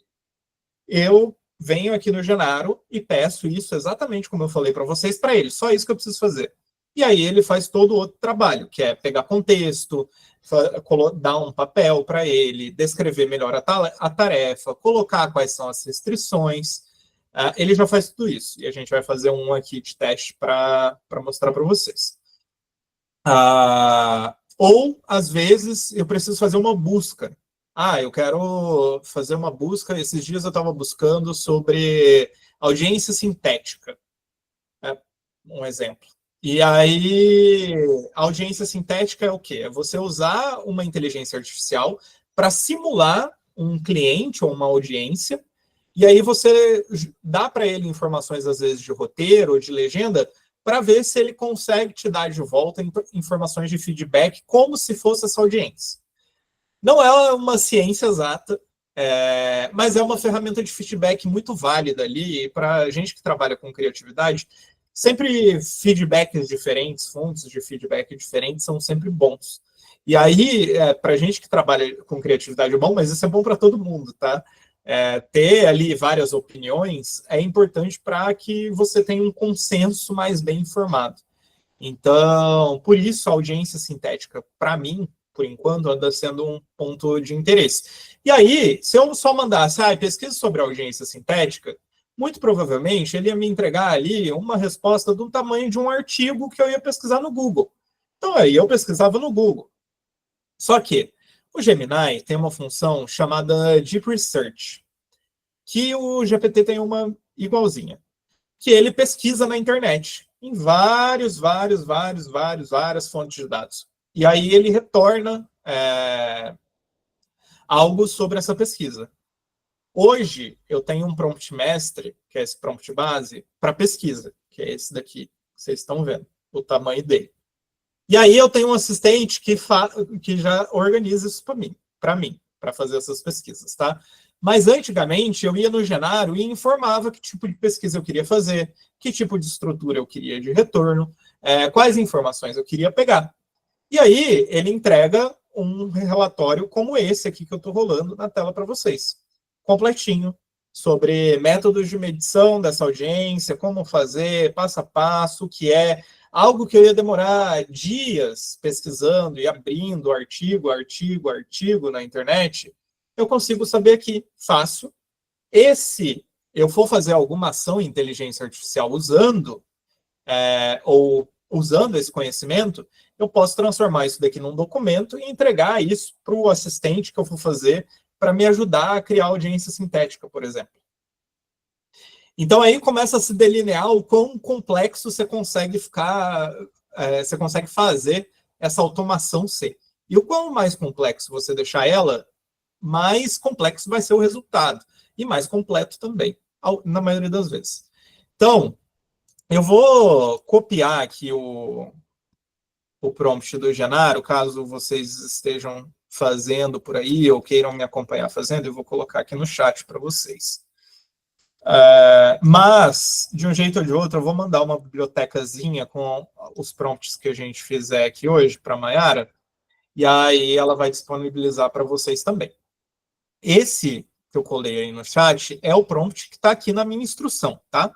eu venho aqui no Genaro e peço isso exatamente como eu falei para vocês para ele. Só isso que eu preciso fazer. E aí ele faz todo o outro trabalho, que é pegar contexto, dar um papel para ele, descrever melhor a tarefa, colocar quais são as restrições. Ele já faz tudo isso. E a gente vai fazer um aqui de teste para mostrar para vocês. Ou, às vezes, eu preciso fazer uma busca. Eu quero fazer uma busca. Esses dias eu estava buscando sobre audiência sintética. Um exemplo. E aí, a audiência sintética é o quê? É você usar uma inteligência artificial para simular um cliente ou uma audiência, e aí você dá para ele informações, às vezes, de roteiro ou de legenda, para ver se ele consegue te dar de volta informações de feedback como se fosse essa audiência. Não é uma ciência exata, mas é uma ferramenta de feedback muito válida ali, para a gente que trabalha com criatividade. Sempre feedbacks diferentes, fontes de feedback diferentes são sempre bons. E aí, para a gente que trabalha com criatividade é bom, mas isso é bom para todo mundo, tá? Ter ali várias opiniões é importante para que você tenha um consenso mais bem informado. Então, por isso, a audiência sintética, para mim, por enquanto, anda sendo um ponto de interesse. E aí, se eu só mandasse, pesquisa sobre audiência sintética, muito provavelmente ele ia me entregar ali uma resposta do tamanho de um artigo que eu ia pesquisar no Google. Então, aí eu pesquisava no Google. Só que o Gemini tem uma função chamada Deep Research, que o GPT tem uma igualzinha, que ele pesquisa na internet, em várias fontes de dados. E aí ele retorna algo sobre essa pesquisa. Hoje, eu tenho um prompt mestre, que é esse prompt base, para pesquisa, que é esse daqui, que vocês estão vendo, o tamanho dele. E aí eu tenho um assistente que já organiza isso para mim, para fazer essas pesquisas, tá? Mas antigamente eu ia no Genaro e informava que tipo de pesquisa eu queria fazer, que tipo de estrutura eu queria de retorno, quais informações eu queria pegar. E aí ele entrega um relatório como esse aqui que eu estou rolando na tela para vocês, completinho, sobre métodos de medição dessa audiência, como fazer, passo a passo, o que é, algo que eu ia demorar dias pesquisando e abrindo artigo na internet, eu consigo saber aqui, fácil. E se eu for fazer alguma ação em inteligência artificial ou usando esse conhecimento, eu posso transformar isso daqui num documento e entregar isso para o assistente que eu for fazer para me ajudar a criar audiência sintética, por exemplo. Então aí começa a se delinear o quão complexo você consegue você consegue fazer essa automação ser. E o quão mais complexo você deixar ela, mais complexo vai ser o resultado. E mais completo também, na maioria das vezes. Então, eu vou copiar aqui o prompt do Genaro, caso vocês estejam fazendo por aí ou queiram me acompanhar fazendo, eu vou colocar aqui no chat para vocês. Mas, de um jeito ou de outro, eu vou mandar uma bibliotecazinha com os prompts que a gente fizer aqui hoje para a Mayara, e aí ela vai disponibilizar para vocês também. Esse que eu colei aí no chat é o prompt que está aqui na minha instrução, tá?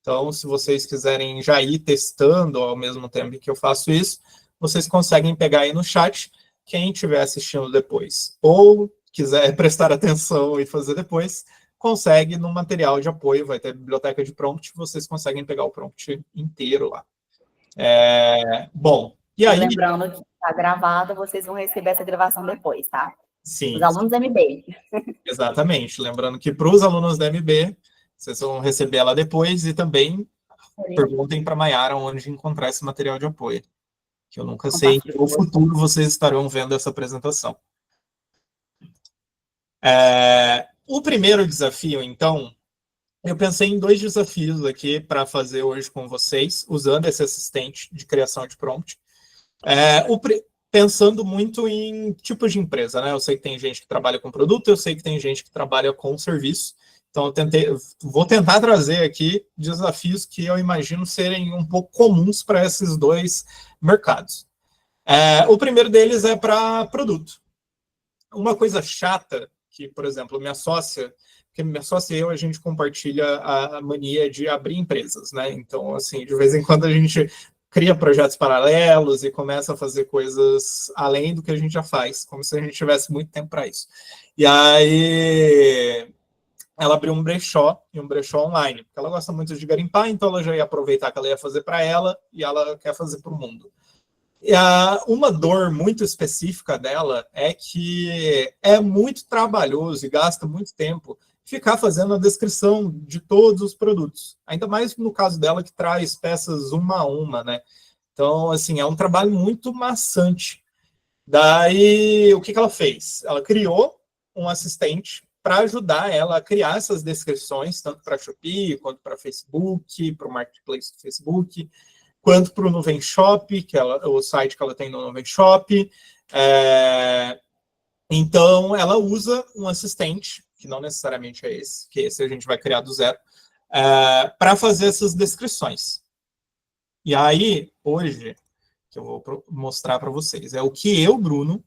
Então, se vocês quiserem já ir testando ao mesmo tempo que eu faço isso, vocês conseguem pegar aí no chat. Quem estiver assistindo depois ou quiser prestar atenção e fazer depois, consegue no material de apoio, vai ter biblioteca de prompt, vocês conseguem pegar o prompt inteiro lá. Bom, e aí... Lembrando que está gravado, vocês vão receber essa gravação depois, tá? Sim. Os alunos da MB. Exatamente. Lembrando que para os alunos da MB, vocês vão receber ela depois e também perguntem para a Mayara onde encontrar esse material de apoio. Que eu nunca sei, no futuro vocês estarão vendo essa apresentação. O primeiro desafio, então, eu pensei em 2 desafios aqui para fazer hoje com vocês, usando esse assistente de criação de prompt. Pensando muito em tipos de empresa, né? Eu sei que tem gente que trabalha com produto, eu sei que tem gente que trabalha com serviço. Então, vou tentar trazer aqui desafios que eu imagino serem um pouco comuns para esses 2 mercados. O primeiro deles é para produto. Uma coisa chata que, por exemplo, minha sócia e eu, a gente compartilha a mania de abrir empresas, né? Então, assim, de vez em quando a gente cria projetos paralelos e começa a fazer coisas além do que a gente já faz, como se a gente tivesse muito tempo para isso. E aí ela abriu um brechó online, porque ela gosta muito de garimpar, então ela já ia aproveitar que ela ia fazer para ela e ela quer fazer para o mundo. E uma dor muito específica dela é que é muito trabalhoso e gasta muito tempo ficar fazendo a descrição de todos os produtos. Ainda mais no caso dela, que traz peças uma a uma, né? Então, assim, é um trabalho muito maçante. Daí, o que ela fez? Ela criou um assistente para ajudar ela a criar essas descrições, tanto para a Shopee, quanto para Facebook, para o Marketplace do Facebook, quanto para o Nuvem Shop, que o site que ela tem no Nuvem Shop. Então, ela usa um assistente, que não necessariamente é esse, que esse a gente vai criar do zero, para fazer essas descrições. E aí, hoje, que eu vou mostrar para vocês, é o que eu, Bruno,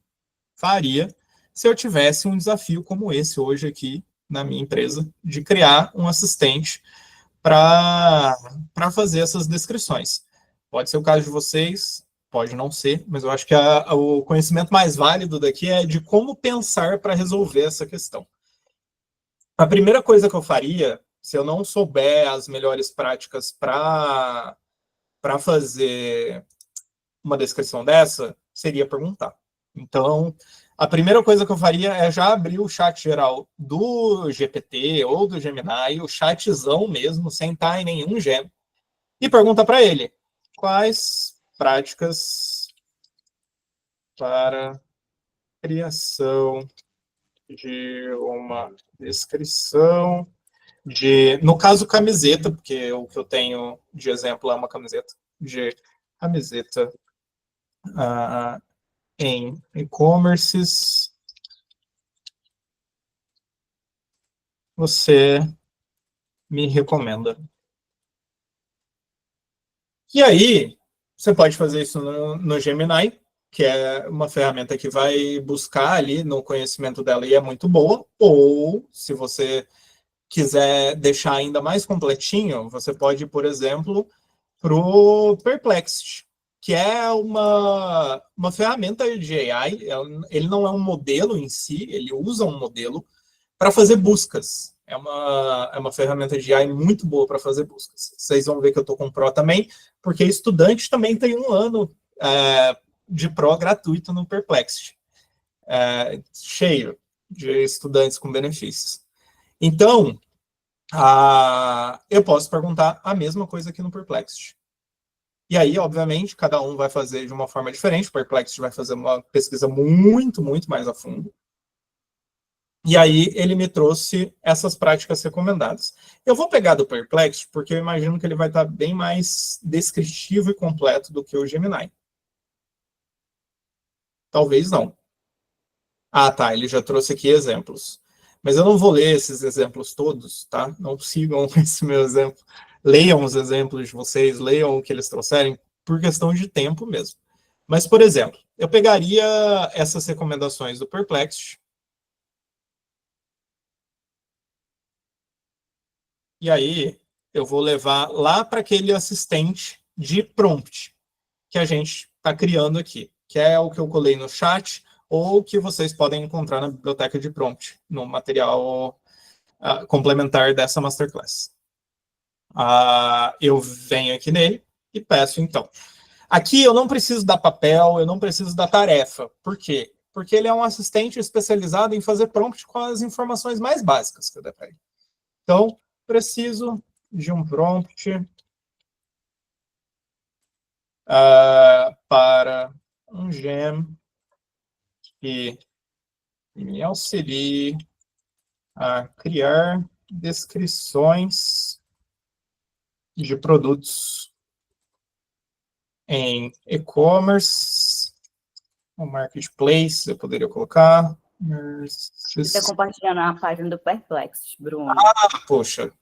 faria se eu tivesse um desafio como esse hoje aqui na minha empresa, de criar um assistente para fazer essas descrições. Pode ser o caso de vocês, pode não ser, mas eu acho que o conhecimento mais válido daqui é de como pensar para resolver essa questão. A primeira coisa que eu faria, se eu não souber as melhores práticas para fazer uma descrição dessa, seria perguntar. Então, a primeira coisa que eu faria é já abrir o chat geral do GPT ou do Gemini, o chatzão mesmo, sem estar em nenhum gem, e perguntar para ele quais práticas para criação de uma descrição no caso, camiseta, porque o que eu tenho de exemplo é uma camiseta em e-commerces você me recomenda? E aí, você pode fazer isso no Gemini, que é uma ferramenta que vai buscar ali no conhecimento dela e é muito boa, ou se você quiser deixar ainda mais completinho, você pode, por exemplo, para o Perplexity, que é uma ferramenta de AI. Ele não é um modelo em si, ele usa um modelo para fazer buscas. É uma ferramenta de AI muito boa para fazer buscas. Vocês vão ver que eu estou com Pro também, porque estudante também tem 1 ano de Pro gratuito no Perplexity. Cheio de estudantes com benefícios. Então, eu posso perguntar a mesma coisa aqui no Perplexity. E aí, obviamente, cada um vai fazer de uma forma diferente. O Perplexity vai fazer uma pesquisa muito, muito mais a fundo. E aí, ele me trouxe essas práticas recomendadas. Eu vou pegar do Perplexity, porque eu imagino que ele vai estar bem mais descritivo e completo do que o Gemini. Talvez não. Tá, ele já trouxe aqui exemplos. Mas eu não vou ler esses exemplos todos, tá? Não sigam esse meu exemplo. Leiam os exemplos de vocês, leiam o que eles trouxerem, por questão de tempo mesmo. Mas, por exemplo, eu pegaria essas recomendações do Perplexity e aí eu vou levar lá para aquele assistente de prompt que a gente está criando aqui, que é o que eu colei no chat ou que vocês podem encontrar na biblioteca de prompt, no material complementar dessa masterclass. Eu venho aqui nele e peço, então. Aqui eu não preciso dar papel, eu não preciso da tarefa. Por quê? Porque ele é um assistente especializado em fazer prompt com as informações mais básicas que eu der para ele. Então, preciso de um prompt para um gem que me auxilie a criar descrições de produtos em e-commerce, o marketplace, eu poderia colocar. Você está compartilhando a página do Perplexity, Bruno. Poxa.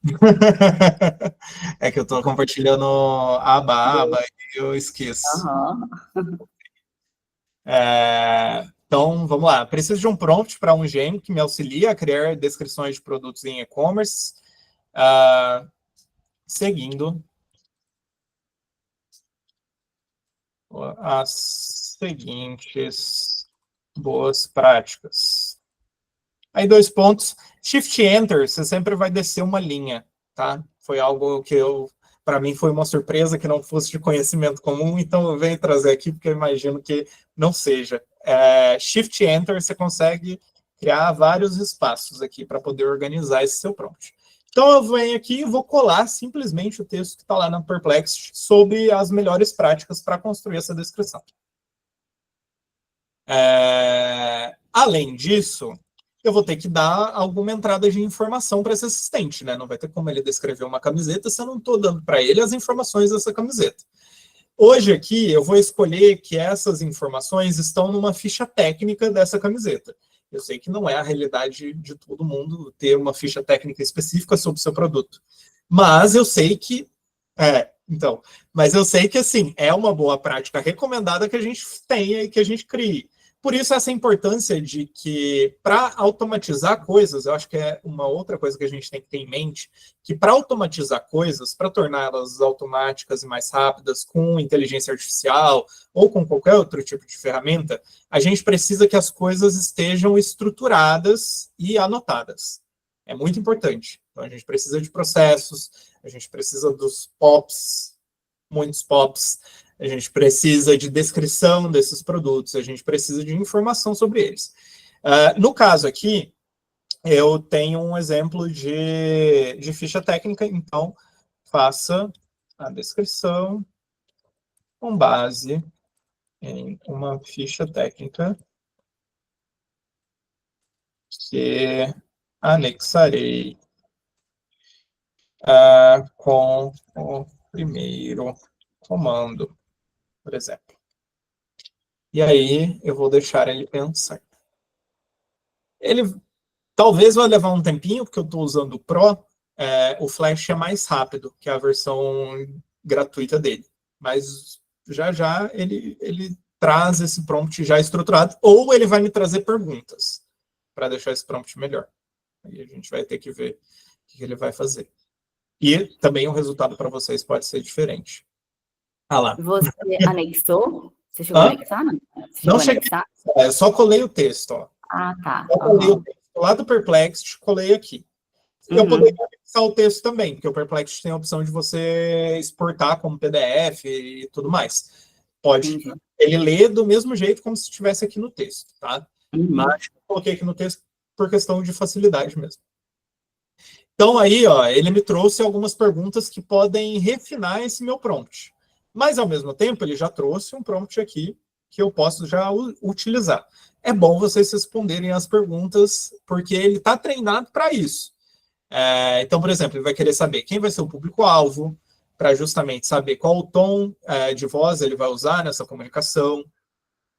É que eu estou compartilhando aba e eu esqueço. Então, vamos lá. Preciso de um prompt para um gênio que me auxilie a criar descrições de produtos em e-commerce, seguindo as seguintes boas práticas. Aí, 2 pontos. Shift Enter, você sempre vai descer uma linha, tá? Foi algo que para mim, foi uma surpresa que não fosse de conhecimento comum, então eu venho trazer aqui, porque eu imagino que não seja. Shift Enter, você consegue criar vários espaços aqui para poder organizar esse seu prompt. Então, eu venho aqui e vou colar simplesmente o texto que está lá na Perplexity sobre as melhores práticas para construir essa descrição. Além disso, eu vou ter que dar alguma entrada de informação para esse assistente, né? Não vai ter como ele descrever uma camiseta se eu não estou dando para ele as informações dessa camiseta. Hoje aqui eu vou escolher que essas informações estão numa ficha técnica dessa camiseta. Eu sei que não é a realidade de todo mundo ter uma ficha técnica específica sobre o seu produto. Mas eu sei que... mas eu sei que, assim, é uma boa prática recomendada que a gente tenha e que a gente crie. Por isso, essa importância de que, para automatizar coisas, eu acho que é uma outra coisa que a gente tem que ter em mente, que para automatizar coisas, para torná-las automáticas e mais rápidas, com inteligência artificial ou com qualquer outro tipo de ferramenta, a gente precisa que as coisas estejam estruturadas e anotadas. É muito importante. Então, a gente precisa de processos, a gente precisa dos POPs, muitos POPs, a gente precisa de descrição desses produtos, a gente precisa de informação sobre eles. No caso aqui, eu tenho um exemplo de ficha técnica, então faça a descrição com base em uma ficha técnica que anexarei com o primeiro comando, por exemplo. E aí eu vou deixar ele pensar. Ele talvez vai levar um tempinho, porque eu estou usando o Pro. O Flash é mais rápido que a versão gratuita dele. Mas já já ele traz esse prompt já estruturado, ou ele vai me trazer perguntas para deixar esse prompt melhor. Aí a gente vai ter que ver o que ele vai fazer. E também o resultado para vocês pode ser diferente. Ah lá. Você anexou? Você chegou a Hã? anexar, não? Você Não chegou a cheguei. anexar? Eu só colei o texto. Ó. Ah, tá. Só colei o texto lá do Perplexity, colei aqui. Eu poderia anexar o texto também, porque o Perplexity tem a opção de você exportar como PDF e tudo mais. Pode. Entendi. Ele lê do mesmo jeito como se estivesse aqui no texto, tá? Mas eu coloquei aqui no texto por questão de facilidade mesmo. Então aí, ó, ele me trouxe algumas perguntas que podem refinar esse meu prompt. Mas ao mesmo tempo, ele já trouxe um prompt aqui que eu posso já utilizar. É bom vocês responderem as perguntas, porque ele está treinado para isso. Então, por exemplo, ele vai querer saber quem vai ser o público-alvo, para justamente saber qual o tom de voz ele vai usar nessa comunicação.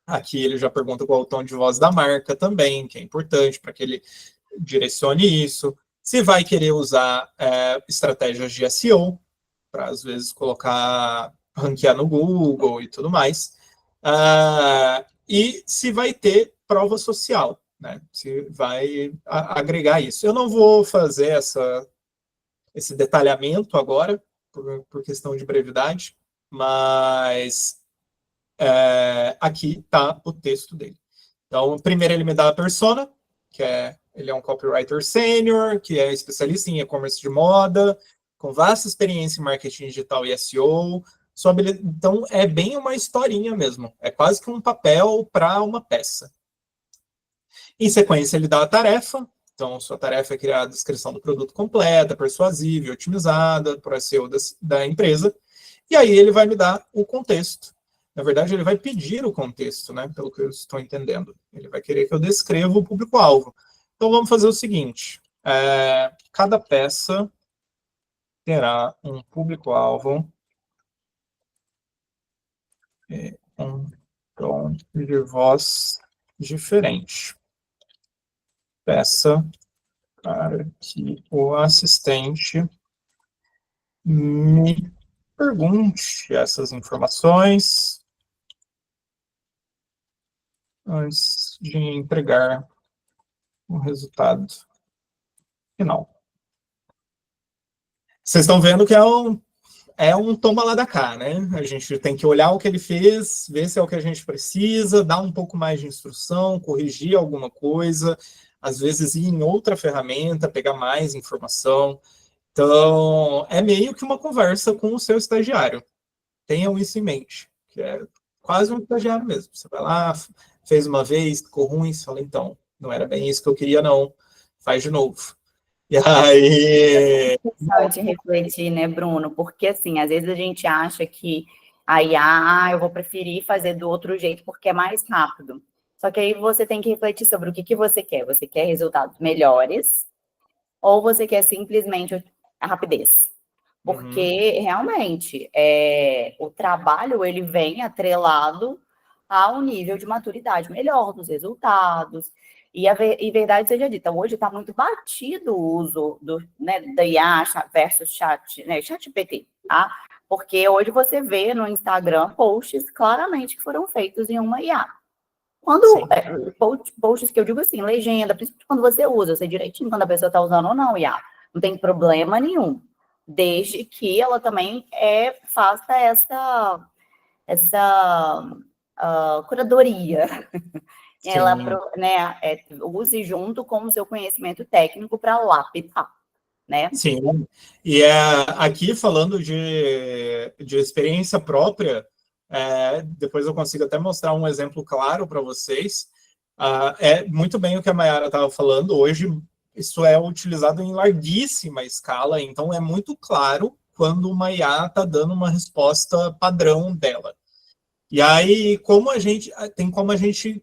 Aqui ele já pergunta qual o tom de voz da marca também, que é importante para que ele direcione isso. Se vai querer usar estratégias de SEO, para às vezes colocar, ranquear no Google e tudo mais. E se vai ter prova social, né? Se vai agregar isso. Eu não vou fazer esse detalhamento agora, por questão de brevidade, mas aqui está o texto dele. Então, primeiro ele me dá a persona, ele é um copywriter sênior, que é especialista em e-commerce de moda, com vasta experiência em marketing digital e SEO. Então, é bem uma historinha mesmo. É quase que um papel para uma peça. Em sequência, ele dá a tarefa. Então, sua tarefa é criar a descrição do produto completa, persuasiva e otimizada para a SEO da empresa. E aí ele vai me dar o contexto. Na verdade, ele vai pedir o contexto, né? Pelo que eu estou entendendo. Ele vai querer que eu descreva o público-alvo. Então, vamos fazer o seguinte. Cada peça terá um público-alvo e um tom de voz diferente. Peça para que o assistente me pergunte essas informações antes de entregar o resultado final. Vocês estão vendo que é um toma lá da cá, né? A gente tem que olhar o que ele fez, ver se é o que a gente precisa, dar um pouco mais de instrução, corrigir alguma coisa, às vezes ir em outra ferramenta, pegar mais informação. Então, é meio que uma conversa com o seu estagiário. Tenham isso em mente, que é quase um estagiário mesmo. Você vai lá, fez uma vez, ficou ruim, você fala, então, não era bem isso que eu queria, não. Faz de novo. E aí... É interessante refletir, né, Bruno? Porque, assim, às vezes a gente acha que a IA, eu vou preferir fazer do outro jeito porque é mais rápido. Só que aí você tem que refletir sobre o que você quer. Você quer resultados melhores ou você quer simplesmente a rapidez? Porque, realmente, o trabalho, ele vem atrelado a um nível de maturidade melhor dos resultados. E verdade seja dita, hoje está muito batido o uso da IA versus chat, né, chat GPT, tá? Porque hoje você vê no Instagram posts claramente que foram feitos em uma IA. Posts que eu digo assim, legenda, principalmente quando você usa, eu sei direitinho quando a pessoa está usando ou não IA. Não tem problema nenhum, desde que ela também faça essa curadoria. Ela, né, use junto com o seu conhecimento técnico para lapidar, né? Sim, e aqui falando de experiência própria, depois eu consigo até mostrar um exemplo claro para vocês. É muito bem o que a Mayara estava falando. Hoje, isso é utilizado em larguíssima escala, então é muito claro quando uma IA está dando uma resposta padrão dela. E aí, como a gente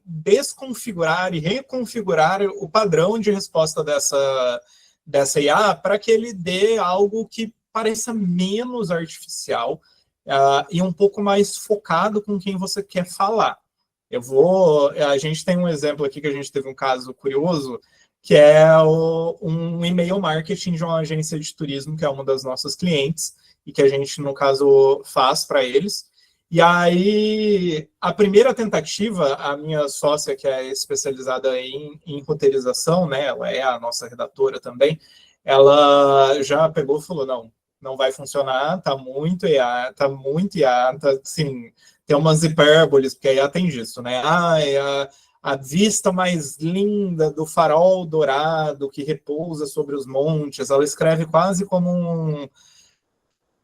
desconfigurar e reconfigurar o padrão de resposta dessa IA para que ele dê algo que pareça menos artificial e um pouco mais focado com quem você quer falar. A gente tem um exemplo aqui que a gente teve um caso curioso, que é um e-mail marketing de uma agência de turismo, que é uma das nossas clientes, e que a gente, no caso, faz para eles. E aí, a primeira tentativa, a minha sócia, que é especializada em roteirização, né, ela é a nossa redatora também, ela já pegou e falou, não vai funcionar, tá muito IA, tá, assim, tem umas hipérboles, porque a IA tem disso, né? É a vista mais linda do farol dourado que repousa sobre os montes, ela escreve quase como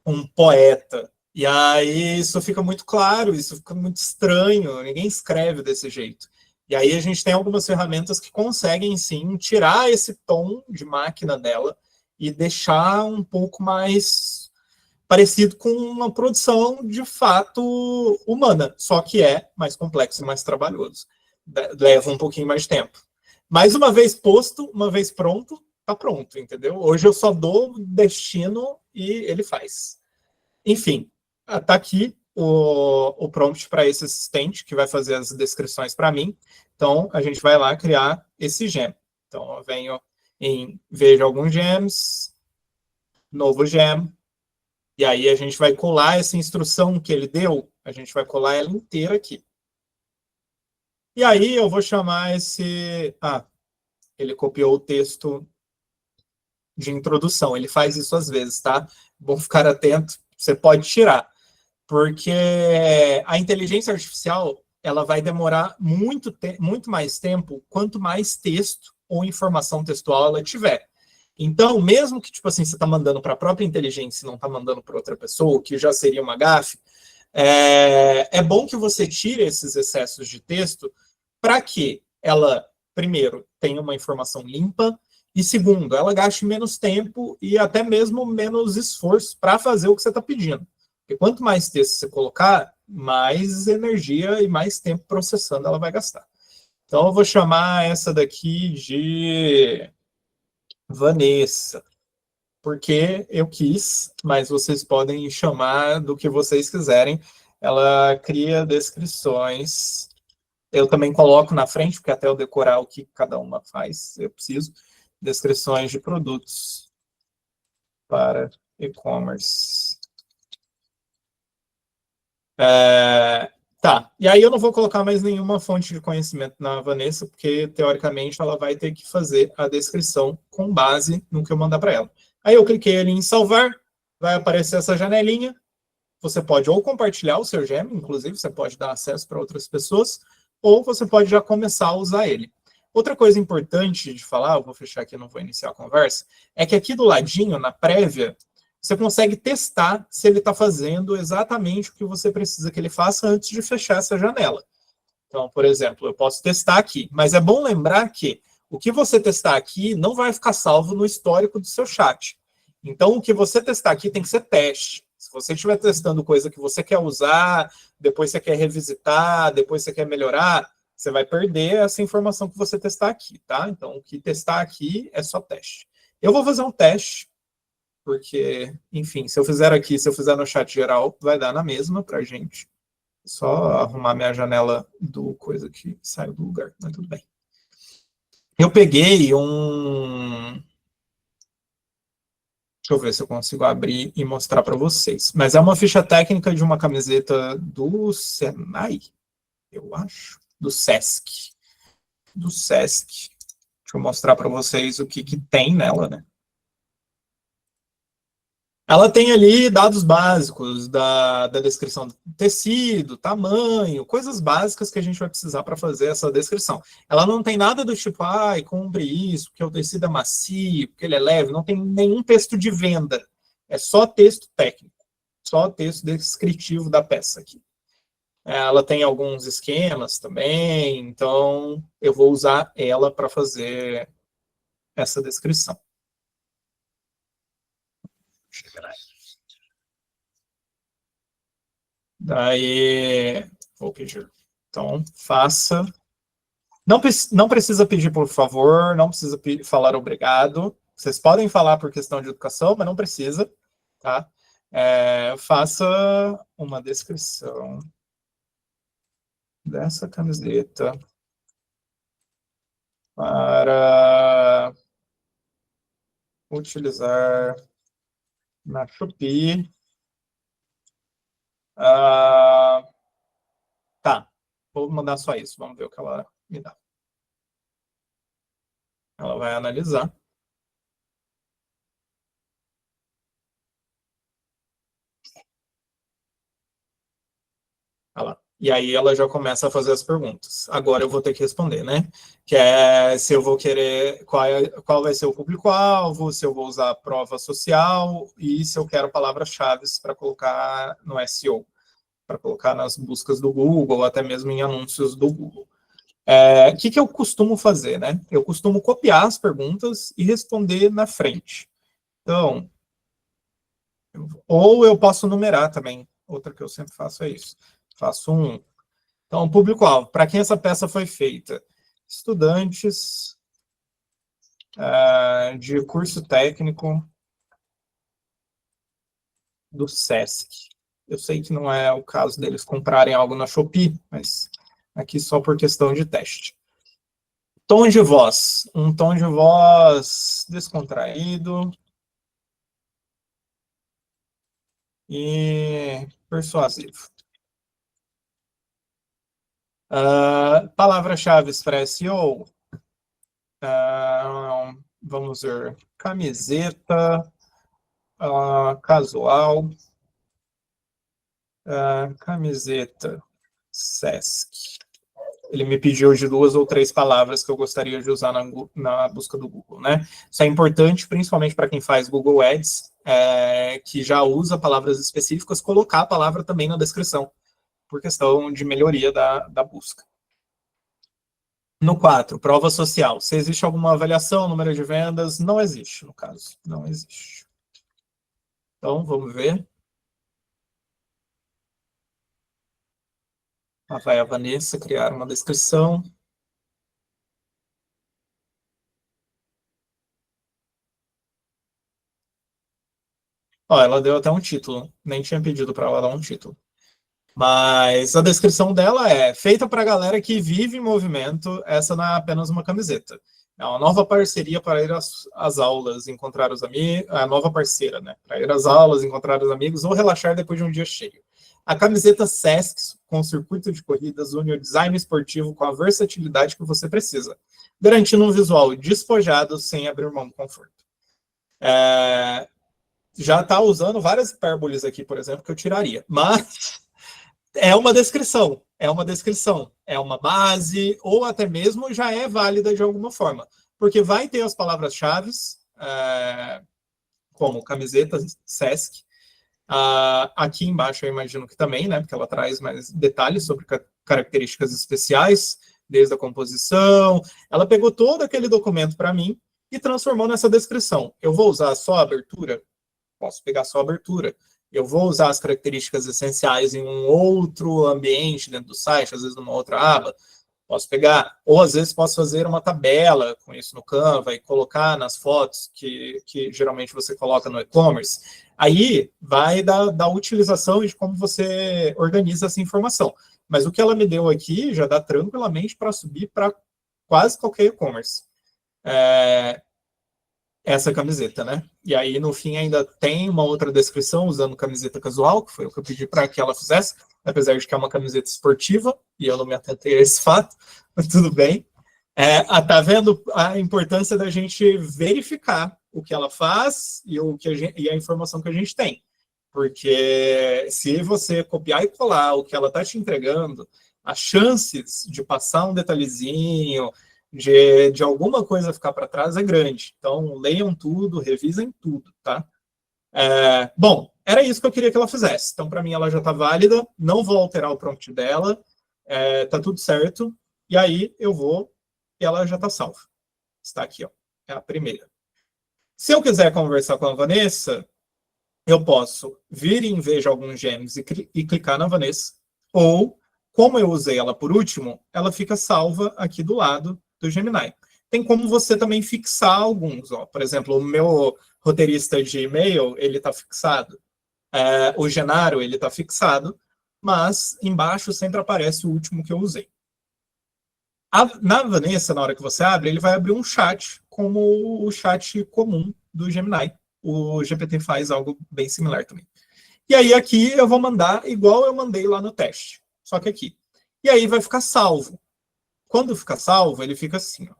um poeta. E aí isso fica muito claro, isso fica muito estranho, ninguém escreve desse jeito. E aí a gente tem algumas ferramentas que conseguem, sim, tirar esse tom de máquina dela e deixar um pouco mais parecido com uma produção de fato humana, só que é mais complexo e mais trabalhoso. Leva um pouquinho mais de tempo. Mas uma vez posto, uma vez pronto, tá pronto, entendeu? Hoje eu só dou destino e ele faz. Enfim, está aqui o prompt para esse assistente que vai fazer as descrições para mim. Então, a gente vai lá criar esse gem. Então, eu venho em veja alguns gems, novo gem, e aí a gente vai colar essa instrução que ele deu, a gente vai colar ela inteira aqui. E aí eu vou chamar esse... ele copiou o texto de introdução. Ele faz isso às vezes, tá? Bom ficar atento, você pode tirar. Porque a inteligência artificial ela vai demorar muito mais tempo quanto mais texto ou informação textual ela tiver. Então, mesmo que tipo assim, você está mandando para a própria inteligência e não está mandando para outra pessoa, que já seria uma gafe, é bom que você tire esses excessos de texto para que ela, primeiro, tenha uma informação limpa e, segundo, ela gaste menos tempo e até mesmo menos esforço para fazer o que você está pedindo. Porque quanto mais texto você colocar, mais energia e mais tempo processando ela vai gastar. Então, eu vou chamar essa daqui de Vanessa, porque eu quis, mas vocês podem chamar do que vocês quiserem. Ela cria descrições. Eu também coloco na frente, porque até eu decorar o que cada uma faz, eu preciso. Descrições de produtos para e-commerce. Tá, e aí eu não vou colocar mais nenhuma fonte de conhecimento na Vanessa, porque, teoricamente, ela vai ter que fazer a descrição com base no que eu mandar para ela. Aí eu cliquei ali em salvar, vai aparecer essa janelinha, você pode ou compartilhar o seu gem, inclusive, você pode dar acesso para outras pessoas, ou você pode já começar a usar ele. Outra coisa importante de falar, eu vou fechar aqui, não vou iniciar a conversa, é que aqui do ladinho, na prévia, você consegue testar se ele está fazendo exatamente o que você precisa que ele faça antes de fechar essa janela. Então, por exemplo, eu posso testar aqui, mas é bom lembrar que o que você testar aqui não vai ficar salvo no histórico do seu chat. Então, o que você testar aqui tem que ser teste. Se você estiver testando coisa que você quer usar, depois você quer revisitar, depois você quer melhorar, você vai perder essa informação que você testar aqui, tá? Então, o que testar aqui é só teste. Eu vou fazer um teste, porque, enfim, se eu fizer aqui, se eu fizer no chat geral, vai dar na mesma pra gente. Só arrumar minha janela do coisa que saiu do lugar, mas tudo bem. Eu peguei um... Deixa eu ver se eu consigo abrir e mostrar para vocês. Mas é uma ficha técnica de uma camiseta do Senai, eu acho. Do Sesc. Do Sesc. Deixa eu mostrar para vocês o que tem nela, né? Ela tem ali dados básicos da descrição do tecido, tamanho, coisas básicas que a gente vai precisar para fazer essa descrição. Ela não tem nada do tipo, compre isso, porque o tecido é macio, porque ele é leve, não tem nenhum texto de venda. É só texto técnico, só texto descritivo da peça aqui. Ela tem alguns esquemas também, então eu vou usar ela para fazer essa descrição. Daí, vou pedir. Então, faça. Não precisa pedir por favor, não precisa falar obrigado. Vocês podem falar por questão de educação, mas não precisa, tá? Faça uma descrição dessa camiseta para utilizar na Shopee. Tá, vou mandar só isso, vamos ver o que ela me dá. Ela vai analisar. Olha lá. E aí ela já começa a fazer as perguntas. Agora eu vou ter que responder, né? Que é se eu vou querer, qual vai ser o público-alvo, se eu vou usar prova social e se eu quero palavras-chave para colocar no SEO, para colocar nas buscas do Google, ou até mesmo em anúncios do Google. O que eu costumo fazer, né? Eu costumo copiar as perguntas e responder na frente. Então, ou eu posso numerar também. Outra que eu sempre faço é isso. Faço um. Então, público-alvo. Para quem essa peça foi feita? Estudantes de curso técnico do SESC. Eu sei que não é o caso deles comprarem algo na Shopee, mas aqui só por questão de teste. Tom de voz. Um tom de voz descontraído e persuasivo. Palavra-chave para SEO. Vamos ver. Camiseta, casual, camiseta, SESC. Ele me pediu de 2 ou 3 palavras que eu gostaria de usar na busca do Google, né? Isso é importante, principalmente para quem faz Google Ads, que já usa palavras específicas, colocar a palavra também na descrição, por questão de melhoria da busca. No 4, prova social. Se existe alguma avaliação, número de vendas, não existe, no caso. Não existe. Então, vamos ver. Lá vai a Vanessa criar uma descrição. Ó, ela deu até um título. Nem tinha pedido para ela dar um título. Mas a descrição dela é feita para a galera que vive em movimento, essa não é apenas uma camiseta. É uma nova parceria para ir às aulas, encontrar os amigos, a nova parceira, né? Para ir às aulas, encontrar os amigos ou relaxar depois de um dia cheio. A camiseta SESC, com circuito de corridas, une o design esportivo com a versatilidade que você precisa, garantindo um visual despojado sem abrir mão do conforto. Já está usando várias hipérboles aqui, por exemplo, que eu tiraria. Mas é uma descrição, é uma base, ou até mesmo já é válida de alguma forma. Porque vai ter as palavras-chave, como camiseta, SESC. Aqui embaixo eu imagino que também, né? Porque ela traz mais detalhes sobre características especiais, desde a composição. Ela pegou todo aquele documento para mim e transformou nessa descrição. Eu vou usar só a abertura? Posso pegar só a abertura. Eu vou usar as características essenciais em um outro ambiente dentro do site, às vezes numa outra aba, posso pegar. Ou às vezes posso fazer uma tabela com isso no Canva e colocar nas fotos que geralmente você coloca no e-commerce. Aí vai da utilização e de como você organiza essa informação. Mas o que ela me deu aqui já dá tranquilamente para subir para quase qualquer e-commerce. Essa camiseta, né? E aí, no fim, ainda tem uma outra descrição usando camiseta casual, que foi o que eu pedi para que ela fizesse, apesar de que é uma camiseta esportiva, e eu não me atentei a esse fato, mas tudo bem. Tá vendo a importância da gente verificar o que ela faz e a informação que a gente tem. Porque se você copiar e colar o que ela está te entregando, as chances de passar um detalhezinho, de alguma coisa ficar para trás é grande. Então, leiam tudo, revisem tudo, tá? Bom, era isso que eu queria que ela fizesse. Então, para mim, ela já está válida. Não vou alterar o prompt dela. Tá tudo certo. E aí, eu vou e ela já está salva. Está aqui, ó. É a primeira. Se eu quiser conversar com a Vanessa, eu posso vir em Veja Alguns Gems e clicar na Vanessa. Ou, como eu usei ela por último, ela fica salva aqui do lado do Gemini. Tem como você também fixar alguns. Ó. Por exemplo, o meu roteirista de e-mail, ele está fixado. O Genaro, ele está fixado. mas embaixo sempre aparece o último que eu usei. Na Vanessa, na hora que você abre, ele vai abrir um chat como o chat comum do Gemini. O GPT faz algo bem similar também. E aí aqui eu vou mandar igual eu mandei lá no teste, só que aqui. E aí vai ficar salvo. Quando fica salvo, ele fica assim, ó.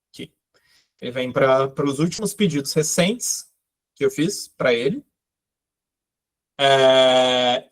Aqui. Ele vem para os últimos pedidos recentes que eu fiz para ele.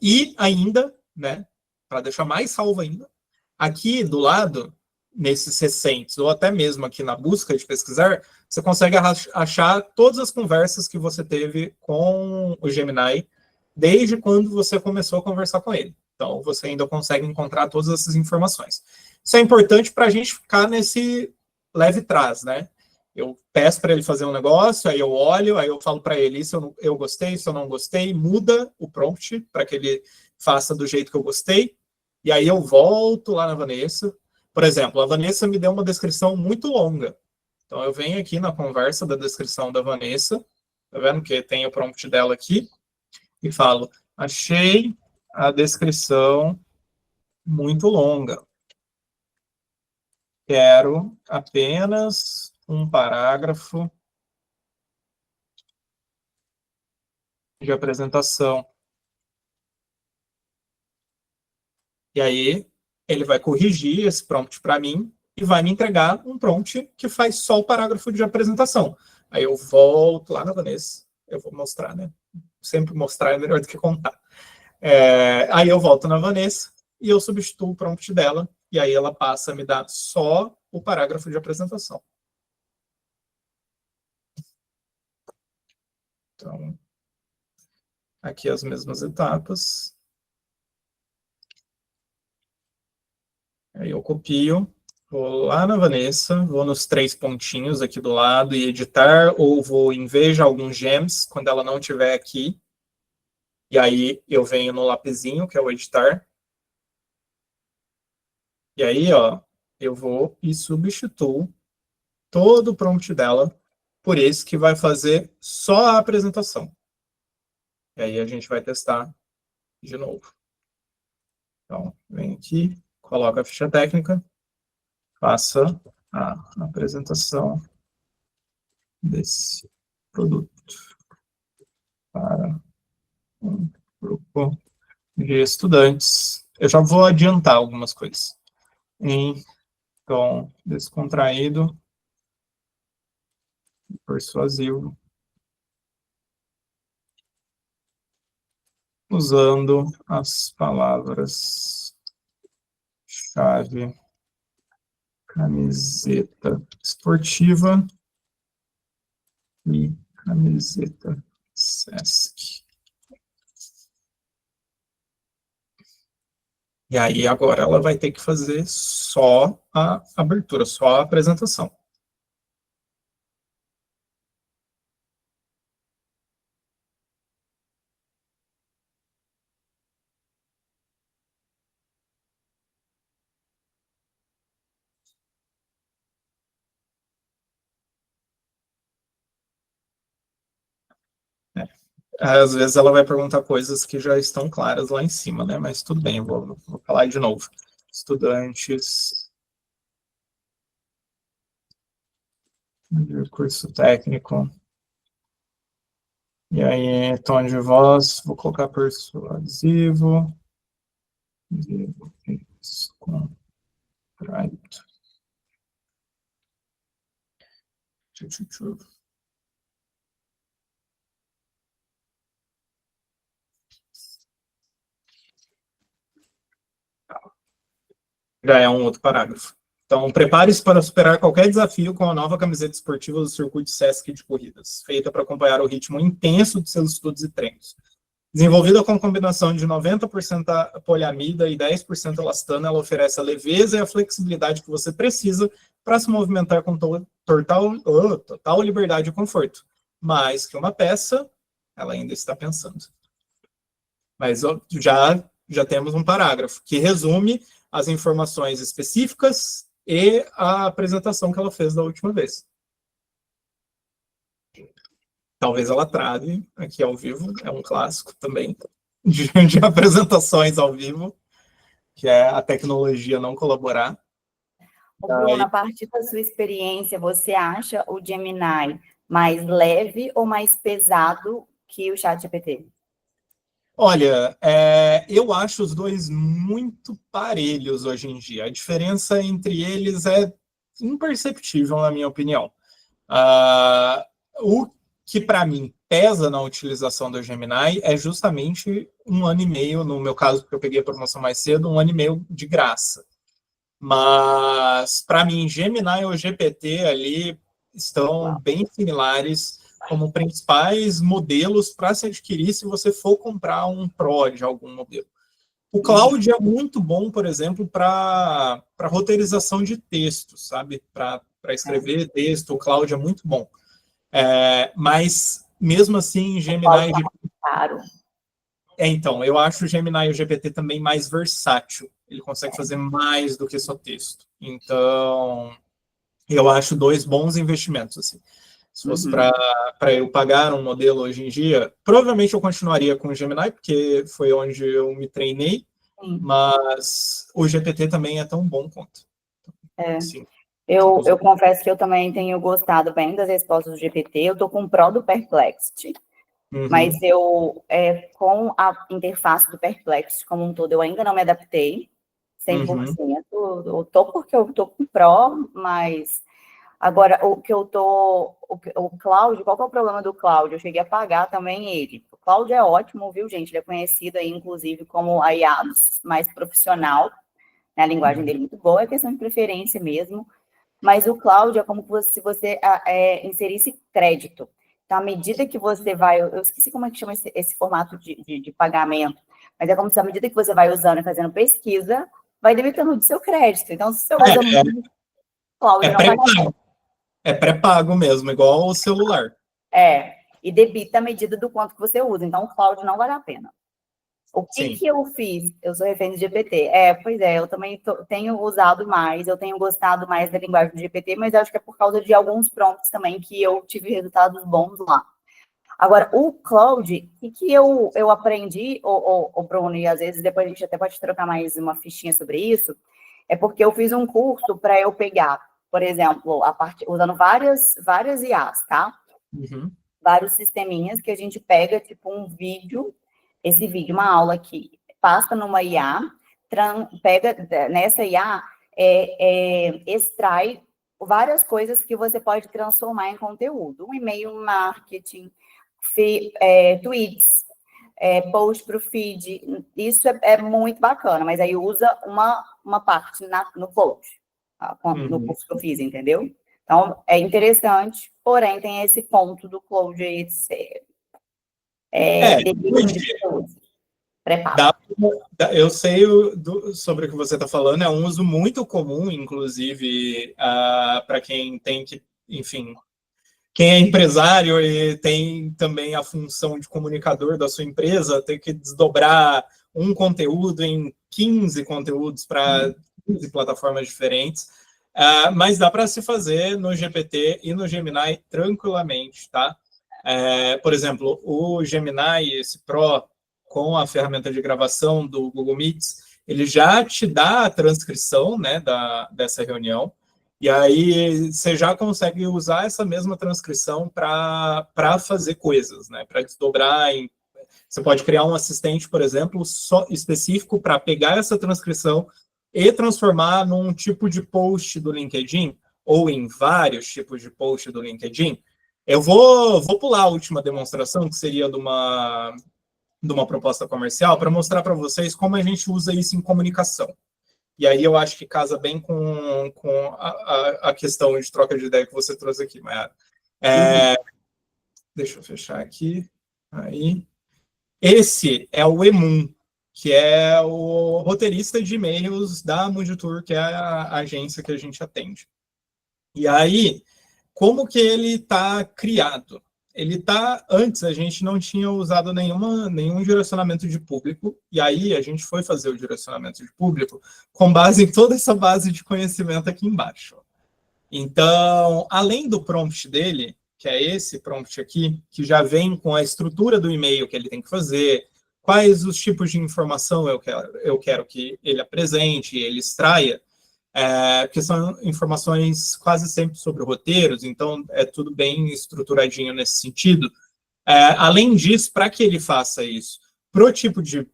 E ainda, né, para deixar mais salvo ainda, aqui do lado, nesses recentes, ou até mesmo aqui na busca de pesquisar, você consegue achar todas as conversas que você teve com o Gemini desde quando você começou a conversar com ele. Então, você ainda consegue encontrar todas essas informações. Isso é importante para a gente ficar nesse leve trás, né? Eu peço para ele fazer um negócio, aí eu olho, aí eu falo para ele, isso eu gostei, isso eu não gostei, muda o prompt para que ele faça do jeito que eu gostei, e aí eu volto lá na Vanessa. Por exemplo, a Vanessa me deu uma descrição muito longa. Então eu venho aqui na conversa da descrição da Vanessa, tá vendo que tem o prompt dela aqui, e falo, achei a descrição muito longa. Quero apenas um parágrafo de apresentação. E aí ele vai corrigir esse prompt para mim e vai me entregar um prompt que faz só o parágrafo de apresentação. Aí eu volto lá na Vanessa, eu vou mostrar, né? Sempre mostrar é melhor do que contar. Aí eu volto na Vanessa e eu substituo o prompt dela, e aí ela passa a me dar só o parágrafo de apresentação. Então, aqui as mesmas etapas. Aí eu copio, vou lá na Vanessa, vou nos 3 pontinhos aqui do lado e editar, ou vou em Veja alguns gems, quando ela não estiver aqui. E aí eu venho no lapisinho, que é o editar. E aí, ó, eu vou e substituo todo o prompt dela por esse que vai fazer só a apresentação. E aí a gente vai testar de novo. Então, vem aqui, coloca a ficha técnica, faça a apresentação desse produto para um grupo de estudantes. Eu já vou adiantar algumas coisas. Em tom descontraído, persuasivo, usando as palavras-chave camiseta esportiva e camiseta Sesc. E aí agora ela vai ter que fazer só a abertura, só a apresentação. Às vezes ela vai perguntar coisas que já estão claras lá em cima, né? Mas tudo bem, vou falar de novo. Estudantes de curso técnico. E aí, tom de voz, vou colocar persuasivo. Descontraído. Já é um outro parágrafo. Então, prepare-se para superar qualquer desafio com a nova camiseta esportiva do Circuito Sesc de Corridas, feita para acompanhar o ritmo intenso de seus estudos e treinos. Desenvolvida com combinação de 90% poliamida e 10% elastano, ela oferece a leveza e a flexibilidade que você precisa para se movimentar com total liberdade e conforto. Mais que uma peça, ela ainda está pensando. Mas já temos um parágrafo que resume as informações específicas e a apresentação que ela fez da última vez. talvez ela trave aqui ao vivo, é um clássico também de apresentações ao vivo, que é a tecnologia não colaborar. Ô, Bruno, a partir da sua experiência, você acha o Gemini mais leve ou mais pesado que o ChatGPT? Olha, eu acho os dois muito parelhos hoje em dia. A diferença entre eles é imperceptível, na minha opinião. O que, para mim, pesa na utilização do Gemini é justamente 1 ano e meio, no meu caso, porque eu peguei a promoção mais cedo, 1 ano e meio de graça. Mas, para mim, Gemini ou GPT ali estão bem similares como principais modelos para se adquirir se você for comprar um Pro de algum modelo. O Claude é muito bom, por exemplo, para roteirização de texto, sabe? Para escrever texto, o Claude é muito bom. Mas, mesmo assim, Gemini... Claro. Então, eu acho o Gemini e o GPT também mais versátil. Ele consegue fazer mais do que só texto. Então, eu acho 2 bons investimentos, assim. Se fosse para eu pagar um modelo hoje em dia, provavelmente eu continuaria com o Gemini, porque foi onde eu me treinei, mas o GPT também é tão bom quanto. Sim. Eu confesso que eu também tenho gostado bem das respostas do GPT. Eu estou com o Pro do Perplexity, mas eu, com a interface do Perplexity como um todo, eu ainda não me adaptei 100%. Eu estou porque eu estou com o Pro, mas... Agora, o Cláudio, qual que é o problema do Cláudio? Eu cheguei a pagar também ele. O Cláudio é ótimo, viu, gente? Ele é conhecido aí, inclusive, como a IA mais profissional, né? A linguagem dele é muito boa, é questão de preferência mesmo. Mas o Cláudio é como se você inserisse crédito. Então, à medida que você vai... Eu esqueci como é que chama esse formato de pagamento, mas é como se à medida que você vai usando e fazendo pesquisa, vai debitando do seu crédito. Então, se você usa muito, Cláudio não vai dar. É pré-pago mesmo, igual o celular. E debita a medida do quanto que você usa. Então, o cloud não vale a pena. O que eu fiz? Eu sou refém do GPT. Pois é, eu também tenho usado mais, eu tenho gostado mais da linguagem do GPT, mas acho que é por causa de alguns prompts também que eu tive resultados bons lá. Agora, o Cloud, o que eu aprendi, o Bruno, e às vezes depois a gente até pode trocar mais uma fichinha sobre isso, é porque eu fiz um curso para eu pegar, por exemplo, usando várias IAs, tá? Vários sisteminhas que a gente pega, tipo, um vídeo, esse vídeo, uma aula aqui, passa numa IA, pega nessa IA, extrai várias coisas que você pode transformar em conteúdo. Um e-mail marketing, tweets, post para o feed. Isso é muito bacana, mas aí usa uma parte no post, no curso que eu fiz, entendeu? Então, é interessante, porém, tem esse ponto do Cloud aí de ser eu sei sobre o que você está falando, é um uso muito comum, inclusive, para quem tem que, enfim, quem é empresário e tem também a função de comunicador da sua empresa, tem que desdobrar um conteúdo em 15 conteúdos para 15 plataformas diferentes. Mas dá para se fazer no GPT e no Gemini tranquilamente, tá? Por exemplo, o Gemini, esse Pro, com a ferramenta de gravação do Google Meets, ele já te dá a transcrição, né, dessa reunião, e aí você já consegue usar essa mesma transcrição para fazer coisas, né, para desdobrar. Você pode criar um assistente, por exemplo, só específico para pegar essa transcrição e transformar num tipo de post do LinkedIn, ou em vários tipos de post do LinkedIn. Eu vou pular a última demonstração, que seria de uma proposta comercial, para mostrar para vocês como a gente usa isso em comunicação. E aí eu acho que casa bem com a questão de troca de ideia que você trouxe aqui, Mayara. Deixa eu fechar aqui. Aí. Esse é o Emun, que é o roteirista de e-mails da Munditur, que é a agência que a gente atende. E aí, como que ele está criado? Antes a gente não tinha usado nenhum direcionamento de público, e aí a gente foi fazer o direcionamento de público com base em toda essa base de conhecimento aqui embaixo. Então, além do prompt dele, que é esse prompt aqui, que já vem com a estrutura do e-mail que ele tem que fazer, quais os tipos de informação eu quero que ele apresente, ele extraia, porque são informações quase sempre sobre roteiros, então é tudo bem estruturadinho nesse sentido. Além disso, para que ele faça isso, para o tipo de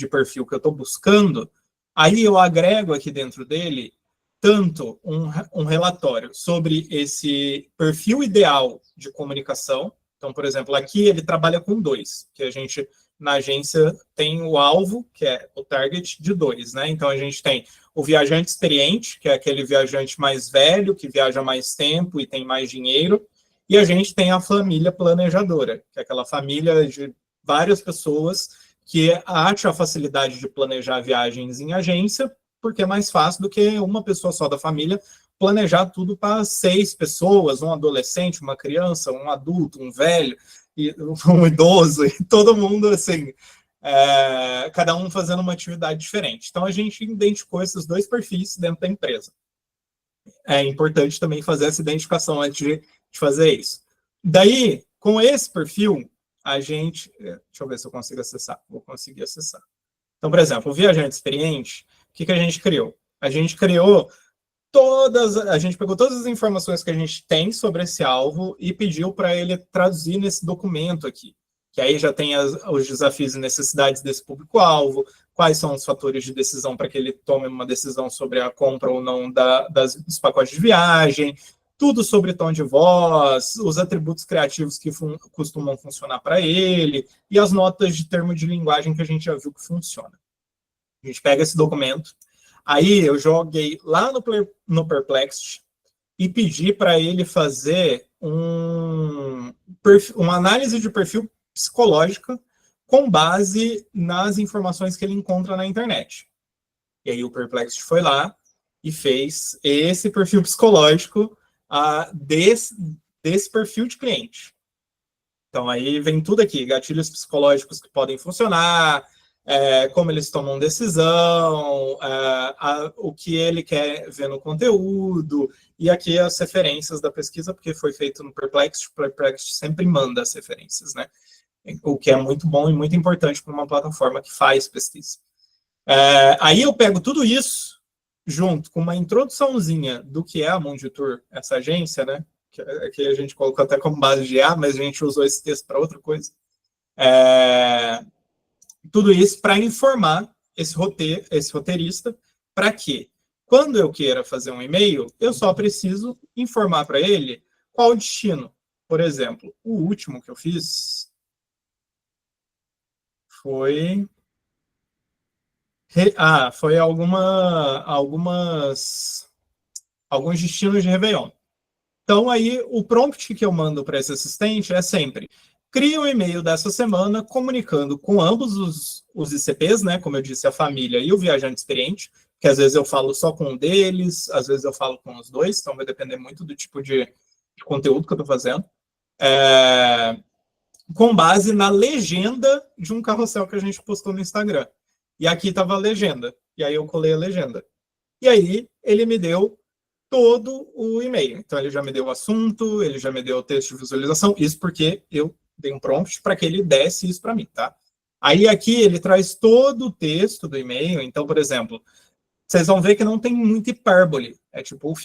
perfil que eu estou buscando, aí eu agrego aqui dentro dele tanto um relatório sobre esse perfil ideal de comunicação. Então, por exemplo, aqui ele trabalha com 2, que a gente, na agência, tem o alvo, que é o target de 2, né? Então, a gente tem o viajante experiente, que é aquele viajante mais velho, que viaja mais tempo e tem mais dinheiro, e a gente tem a família planejadora, que é aquela família de várias pessoas que acha a facilidade de planejar viagens em agência, porque é mais fácil do que uma pessoa só da família planejar tudo para 6 pessoas, um adolescente, uma criança, um adulto, um velho, um idoso, e todo mundo, assim, cada um fazendo uma atividade diferente. Então, a gente identificou esses 2 perfis dentro da empresa. É importante também fazer essa identificação antes de fazer isso. Daí, com esse perfil, a gente... Deixa eu ver se eu consigo acessar. Vou conseguir acessar. Então, por exemplo, o viajante experiente, o que a gente criou? A gente criou a gente pegou todas as informações que a gente tem sobre esse alvo e pediu para ele traduzir nesse documento aqui, que aí já tem os desafios e necessidades desse público-alvo, quais são os fatores de decisão para que ele tome uma decisão sobre a compra ou não dos pacotes de viagem, tudo sobre tom de voz, os atributos criativos que costumam funcionar para ele, e as notas de termo de linguagem que a gente já viu que funciona. A gente pega esse documento, aí eu joguei lá no Perplexity e pedi para ele fazer uma análise de perfil psicológica com base nas informações que ele encontra na internet. E aí o Perplexity foi lá e fez esse perfil psicológico desse perfil de cliente. Então, aí vem tudo aqui, gatilhos psicológicos que podem funcionar, como eles tomam decisão, o que ele quer ver no conteúdo, e aqui as referências da pesquisa, porque foi feito no Perplexity, o Perplexity sempre manda as referências, né? O que é muito bom e muito importante para uma plataforma que faz pesquisa. Aí eu pego tudo isso, junto com uma introduçãozinha do que é a Munditour, essa agência, né? Que a gente colocou até como base de IA, mas a gente usou esse texto para outra coisa. Tudo isso para informar esse roteirista, para que, quando eu queira fazer um e-mail, eu só preciso informar para ele qual o destino. Por exemplo, o último que eu fiz foi alguns destinos de Réveillon. Então, aí, o prompt que eu mando para esse assistente é sempre: cria o e-mail dessa semana comunicando com ambos os ICPs, né? Como eu disse, a família e o viajante experiente, que às vezes eu falo só com um deles, às vezes eu falo com os 2, então vai depender muito do tipo de conteúdo que eu estou fazendo. Com base na legenda de um carrossel que a gente postou no Instagram. E aqui estava a legenda. E aí eu colei a legenda. E aí ele me deu todo o e-mail. Então, ele já me deu o assunto, ele já me deu o texto de visualização, isso porque eu dei um prompt para que ele desse isso para mim, tá? Aí, aqui, ele traz todo o texto do e-mail. Então, por exemplo, vocês vão ver que não tem muita hipérbole. É tipo, o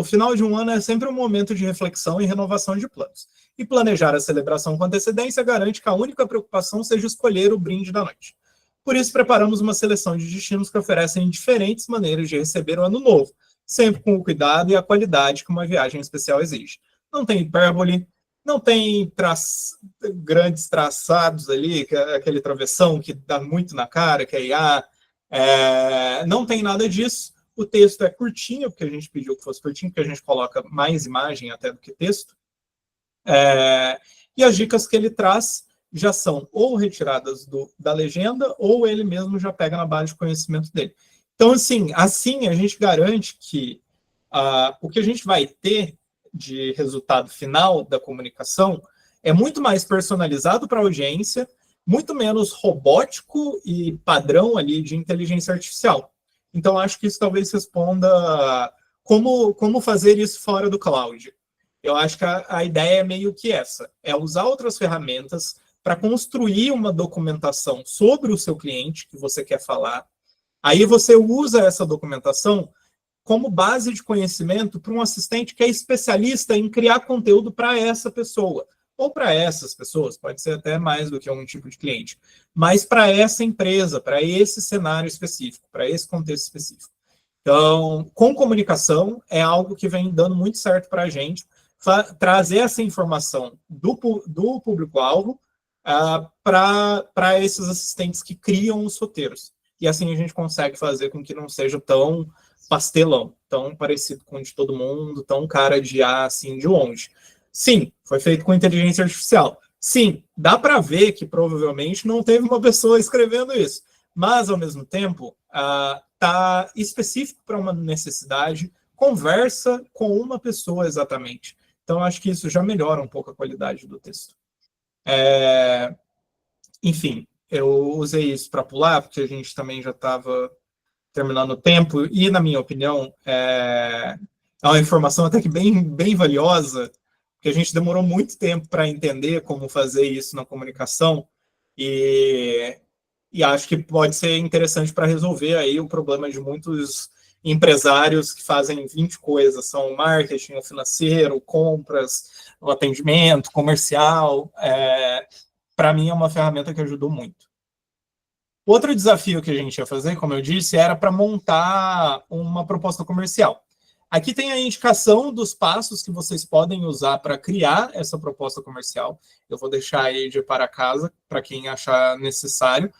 final de um ano é sempre um momento de reflexão e renovação de planos. E planejar a celebração com antecedência garante que a única preocupação seja escolher o brinde da noite. Por isso, preparamos uma seleção de destinos que oferecem diferentes maneiras de receber o ano novo, sempre com o cuidado e a qualidade que uma viagem especial exige. Não tem hipérbole, não tem grandes traçados ali, que é aquele travessão que dá muito na cara, que é IA. Não tem nada disso. O texto é curtinho, porque a gente pediu que fosse curtinho, porque a gente coloca mais imagem até do que texto. E as dicas que ele traz já são ou retiradas da legenda, ou ele mesmo já pega na base de conhecimento dele. Então, assim a gente garante que o que a gente vai ter de resultado final da comunicação é muito mais personalizado para a audiência, muito menos robótico e padrão ali de inteligência artificial. Então, acho que isso talvez responda como fazer isso fora do cloud. Eu acho que a ideia é meio que essa, é usar outras ferramentas para construir uma documentação sobre o seu cliente que você quer falar. Aí você usa essa documentação como base de conhecimento para um assistente que é especialista em criar conteúdo para essa pessoa, ou para essas pessoas, pode ser até mais do que um tipo de cliente, mas para essa empresa, para esse cenário específico, para esse contexto específico. Então, com comunicação, é algo que vem dando muito certo para a gente, trazer essa informação do público-alvo para esses assistentes que criam os roteiros. E assim a gente consegue fazer com que não seja tão pastelão, tão parecido com o de todo mundo, tão cara de assim, de longe. Sim, foi feito com inteligência artificial. Sim, dá para ver que provavelmente não teve uma pessoa escrevendo isso, mas, ao mesmo tempo, está específico para uma necessidade, conversa com uma pessoa exatamente. Então, acho que isso já melhora um pouco a qualidade do texto. Enfim, eu usei isso para pular, porque a gente também já estava terminando o tempo, e, na minha opinião, é uma informação até que bem valiosa, porque a gente demorou muito tempo para entender como fazer isso na comunicação, e acho que pode ser interessante para resolver aí o problema de muitos empresários que fazem 20 coisas, são marketing, o financeiro, compras, o atendimento, comercial. Para mim é uma ferramenta que ajudou muito. Outro desafio que a gente ia fazer, como eu disse, era para montar uma proposta comercial. Aqui tem a indicação dos passos que vocês podem usar para criar essa proposta comercial. Eu vou deixar aí de para casa, para quem achar necessário.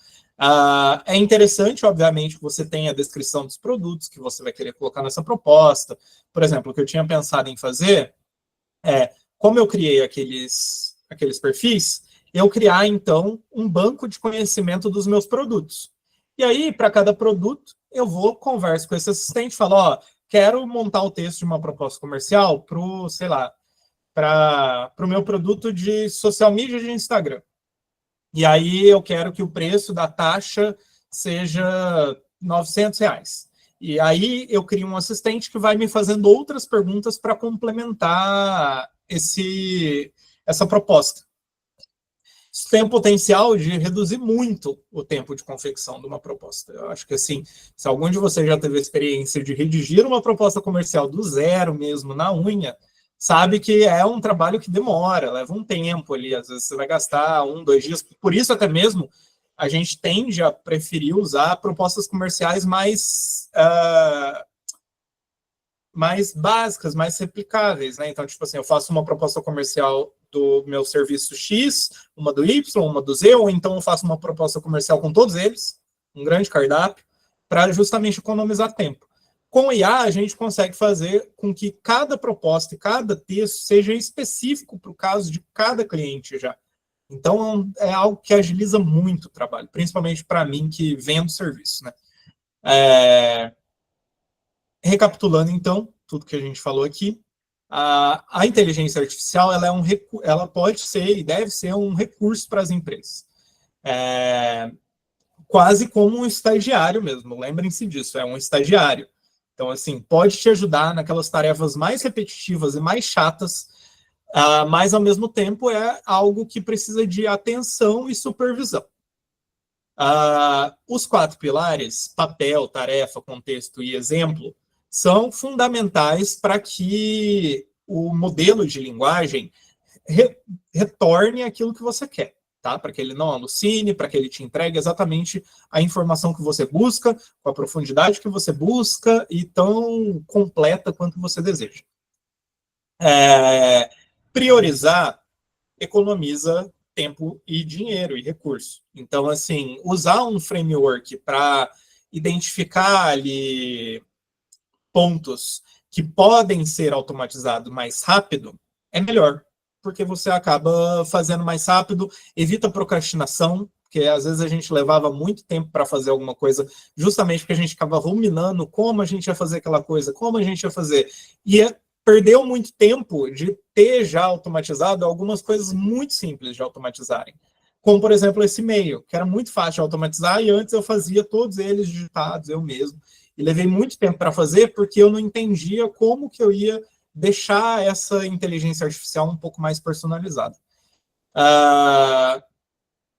É interessante, obviamente, que você tenha a descrição dos produtos que você vai querer colocar nessa proposta. Por exemplo, o que eu tinha pensado em fazer como eu criei aqueles perfis, eu criar, então, um banco de conhecimento dos meus produtos. E aí, para cada produto, eu converso com esse assistente, falo, quero montar o texto de uma proposta comercial para o meu produto de social media de Instagram. E aí eu quero que o preço da taxa seja R$900. E aí eu crio um assistente que vai me fazendo outras perguntas para complementar essa proposta. Isso tem o potencial de reduzir muito o tempo de confecção de uma proposta. Eu acho que, assim, se algum de vocês já teve a experiência de redigir uma proposta comercial do zero mesmo, na unha, sabe que é um trabalho que demora, leva um tempo ali, às vezes você vai gastar 1, 2 dias. Por isso, até mesmo, a gente tende a preferir usar propostas comerciais mais básicas, mais replicáveis, né? Então, tipo assim, eu faço uma proposta comercial do meu serviço X, uma do Y, uma do Z, ou então eu faço uma proposta comercial com todos eles, um grande cardápio, para justamente economizar tempo. Com o IA, a gente consegue fazer com que cada proposta e cada texto seja específico para o caso de cada cliente já. Então, é algo que agiliza muito o trabalho, principalmente para mim, que vendo serviço, né? Recapitulando, então, tudo que a gente falou aqui, a inteligência artificial ela pode ser e deve ser um recurso para as empresas. Quase como um estagiário mesmo, lembrem-se disso, é um estagiário. Então, assim, pode te ajudar naquelas tarefas mais repetitivas e mais chatas, mas, ao mesmo tempo, é algo que precisa de atenção e supervisão. Os 4 pilares, papel, tarefa, contexto e exemplo, são fundamentais para que o modelo de linguagem retorne aquilo que você quer, tá? Para que ele não alucine, para que ele te entregue exatamente a informação que você busca, com a profundidade que você busca e tão completa quanto você deseja. Priorizar economiza tempo e dinheiro e recurso. Então, assim, usar um framework para identificar ali pontos que podem ser automatizados mais rápido é melhor, porque você acaba fazendo mais rápido, evita procrastinação, porque às vezes a gente levava muito tempo para fazer alguma coisa, justamente porque a gente ficava ruminando como a gente ia fazer aquela coisa, como a gente ia fazer, e perdeu muito tempo de ter já automatizado algumas coisas muito simples de automatizarem. Como, por exemplo, esse e-mail, que era muito fácil de automatizar, e antes eu fazia todos eles digitados, eu mesmo. E levei muito tempo para fazer, porque eu não entendia como que eu ia deixar essa inteligência artificial um pouco mais personalizada.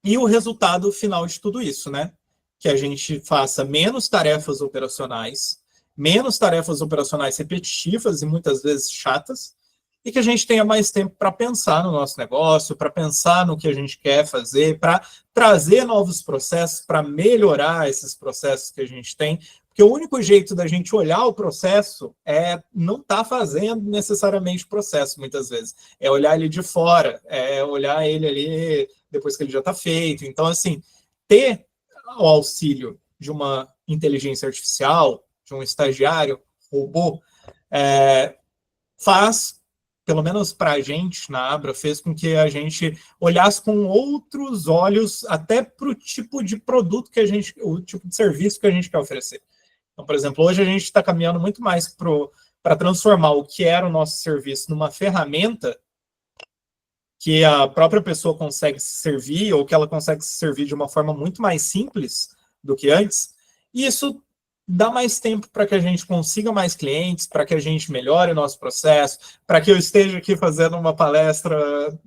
E o resultado final de tudo isso, né? Que a gente faça menos tarefas operacionais repetitivas e muitas vezes chatas, e que a gente tenha mais tempo para pensar no nosso negócio, para pensar no que a gente quer fazer, para trazer novos processos, para melhorar esses processos que a gente tem, porque o único jeito da gente olhar o processo é não estar fazendo necessariamente o processo, muitas vezes. É olhar ele de fora, é olhar ele ali depois que ele já está feito. Então, assim, ter o auxílio de uma inteligência artificial, de um estagiário, robô, faz, pelo menos para a gente na Abra, fez com que a gente olhasse com outros olhos até para o tipo de produto que a gente, o tipo de serviço que a gente quer oferecer. Então, por exemplo, hoje a gente está caminhando muito mais para transformar o que era o nosso serviço numa ferramenta que a própria pessoa consegue se servir, ou que ela consegue se servir de uma forma muito mais simples do que antes, e isso dá mais tempo para que a gente consiga mais clientes, para que a gente melhore o nosso processo, para que eu esteja aqui fazendo uma palestra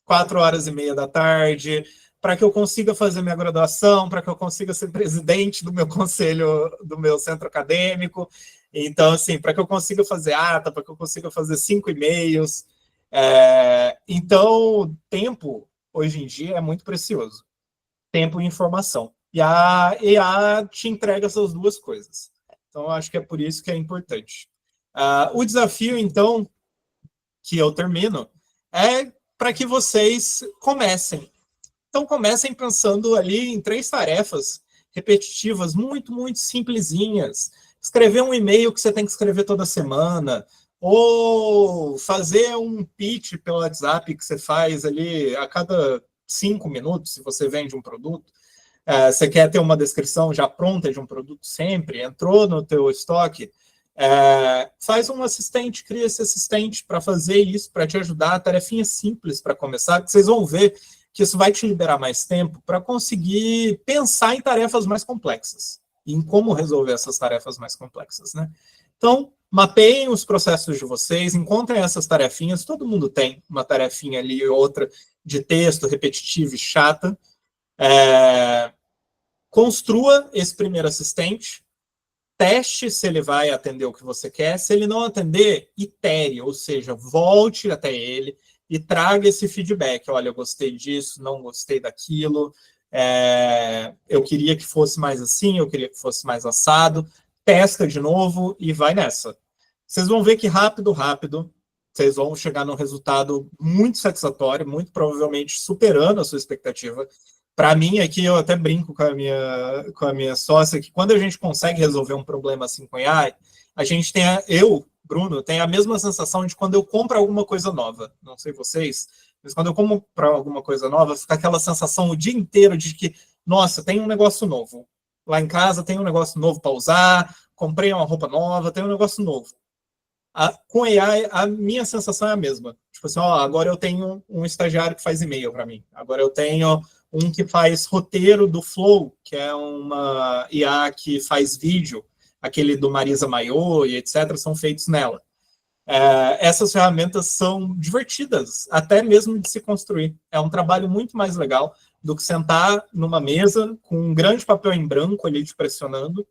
4h30 da tarde, para que eu consiga fazer minha graduação, para que eu consiga ser presidente do meu conselho, do meu centro acadêmico. Então, assim, para que eu consiga fazer ata, para que eu consiga fazer 5 e-mails. Então, tempo, hoje em dia, é muito precioso. Tempo e informação. E a EA te entrega essas duas coisas. Então, eu acho que é por isso que é importante. O desafio, então, que eu termino, é para que vocês comecem. Então, comecem pensando ali em 3 tarefas repetitivas, muito, muito simplesinhas. Escrever um e-mail que você tem que escrever toda semana, ou fazer um pitch pelo WhatsApp que você faz ali a cada 5 minutos, se você vende um produto. Você quer ter uma descrição já pronta de um produto sempre, entrou no teu estoque, faz um assistente, cria esse assistente para fazer isso, para te ajudar, tarefinha simples para começar, que vocês vão ver que isso vai te liberar mais tempo para conseguir pensar em tarefas mais complexas, em como resolver essas tarefas mais complexas, né? Então, mapeiem os processos de vocês, encontrem essas tarefinhas, todo mundo tem uma tarefinha ali e outra de texto repetitiva e chata. Construa esse primeiro assistente, teste se ele vai atender o que você quer, se ele não atender, itere, ou seja, volte até ele e traga esse feedback. Olha, eu gostei disso, não gostei daquilo, eu queria que fosse mais assim, eu queria que fosse mais assado. Testa de novo e vai nessa. Vocês vão ver que rápido, vocês vão chegar num resultado muito satisfatório, muito provavelmente superando a sua expectativa. Para mim, aqui eu até brinco com a minha sócia, que quando a gente consegue resolver um problema assim com AI, a gente tem, Bruno, tem a mesma sensação de quando eu compro alguma coisa nova. Não sei vocês, mas quando eu compro alguma coisa nova, fica aquela sensação o dia inteiro de que, nossa, tem um negócio novo. Lá em casa tem um negócio novo para usar, comprei uma roupa nova, tem um negócio novo. Com AI, a minha sensação é a mesma. Tipo assim, agora eu tenho um estagiário que faz e-mail para mim. Agora eu tenho um que faz roteiro do Flow, que é uma IA que faz vídeo, aquele do Marisa Maiô e etc., são feitos nela. Essas ferramentas são divertidas, até mesmo de se construir. É um trabalho muito mais legal do que sentar numa mesa com um grande papel em branco ali te pressionando,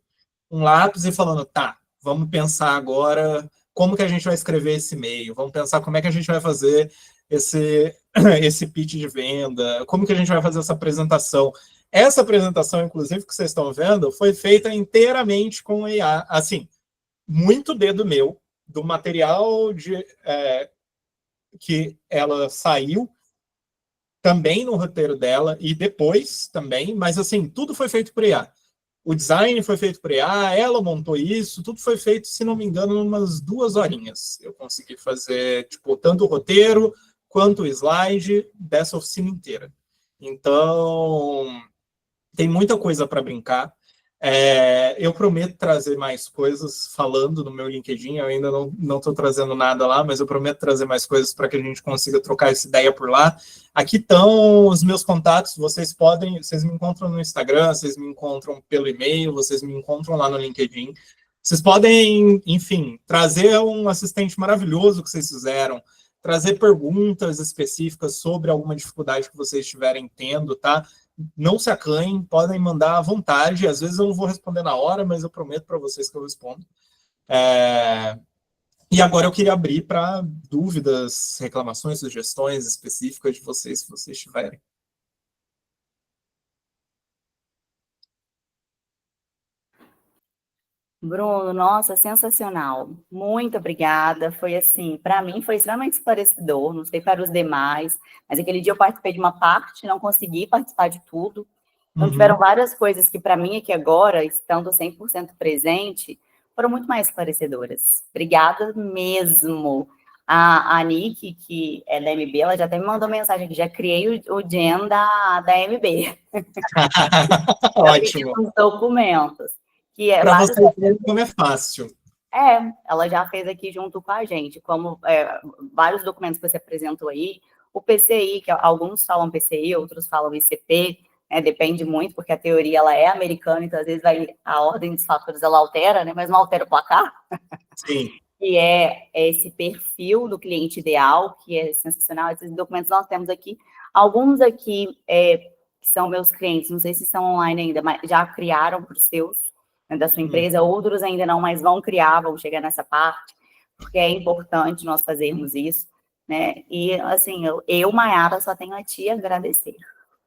um lápis e falando, tá, vamos pensar agora como que a gente vai escrever esse e-mail, vamos pensar como é que a gente vai fazer esse pitch de venda, como que a gente vai fazer essa apresentação. Essa apresentação, inclusive, que vocês estão vendo, foi feita inteiramente com AI, assim, muito dedo meu, do material que ela saiu, também no roteiro dela, e depois também, mas assim, tudo foi feito por IA. O design foi feito por IA, ela montou isso, tudo foi feito, se não me engano, em umas 2 horinhas. Eu consegui fazer, tipo, tanto o roteiro quanto o slide dessa oficina inteira. Então, tem muita coisa para brincar. Eu prometo trazer mais coisas falando no meu LinkedIn, eu ainda não estou trazendo nada lá, mas eu prometo trazer mais coisas para que a gente consiga trocar essa ideia por lá. Aqui estão os meus contatos, vocês me encontram no Instagram, vocês me encontram pelo e-mail, vocês me encontram lá no LinkedIn. Vocês podem, enfim, trazer um assistente maravilhoso que vocês fizeram, trazer perguntas específicas sobre alguma dificuldade que vocês estiverem tendo, tá? Não se acanhem, podem mandar à vontade. Às vezes eu não vou responder na hora, mas eu prometo para vocês que eu respondo. E agora eu queria abrir para dúvidas, reclamações, sugestões específicas de vocês, se vocês tiverem. Bruno, nossa, sensacional. Muito obrigada. Foi assim, para mim foi extremamente esclarecedor, não sei para os demais, mas aquele dia eu participei de uma parte, não consegui participar de tudo. Então tiveram várias coisas que para mim aqui agora, estando 100% presente, foram muito mais esclarecedoras. Obrigada mesmo. A Nick, que é da MB, ela já até me mandou mensagem aqui, já criei o Gen da MB. Ótimo. Os documentos. Para vocês ver como é fácil. Ela já fez aqui junto com a gente, como vários documentos que você apresentou aí, o PCI, que alguns falam PCI, outros falam ICP, né, depende muito, porque a teoria ela é americana, então às vezes a ordem dos fatores ela altera, né, mas não altera o placar. Sim. Que é esse perfil do cliente ideal, que é sensacional. Esses documentos nós temos aqui, alguns aqui que são meus clientes, não sei se estão online ainda, mas já criaram para os seus, né, da sua empresa, outros ainda não, mas vão criar, vão chegar nessa parte, porque é importante nós fazermos isso, né? E, assim, eu Maiara, só tenho a te agradecer.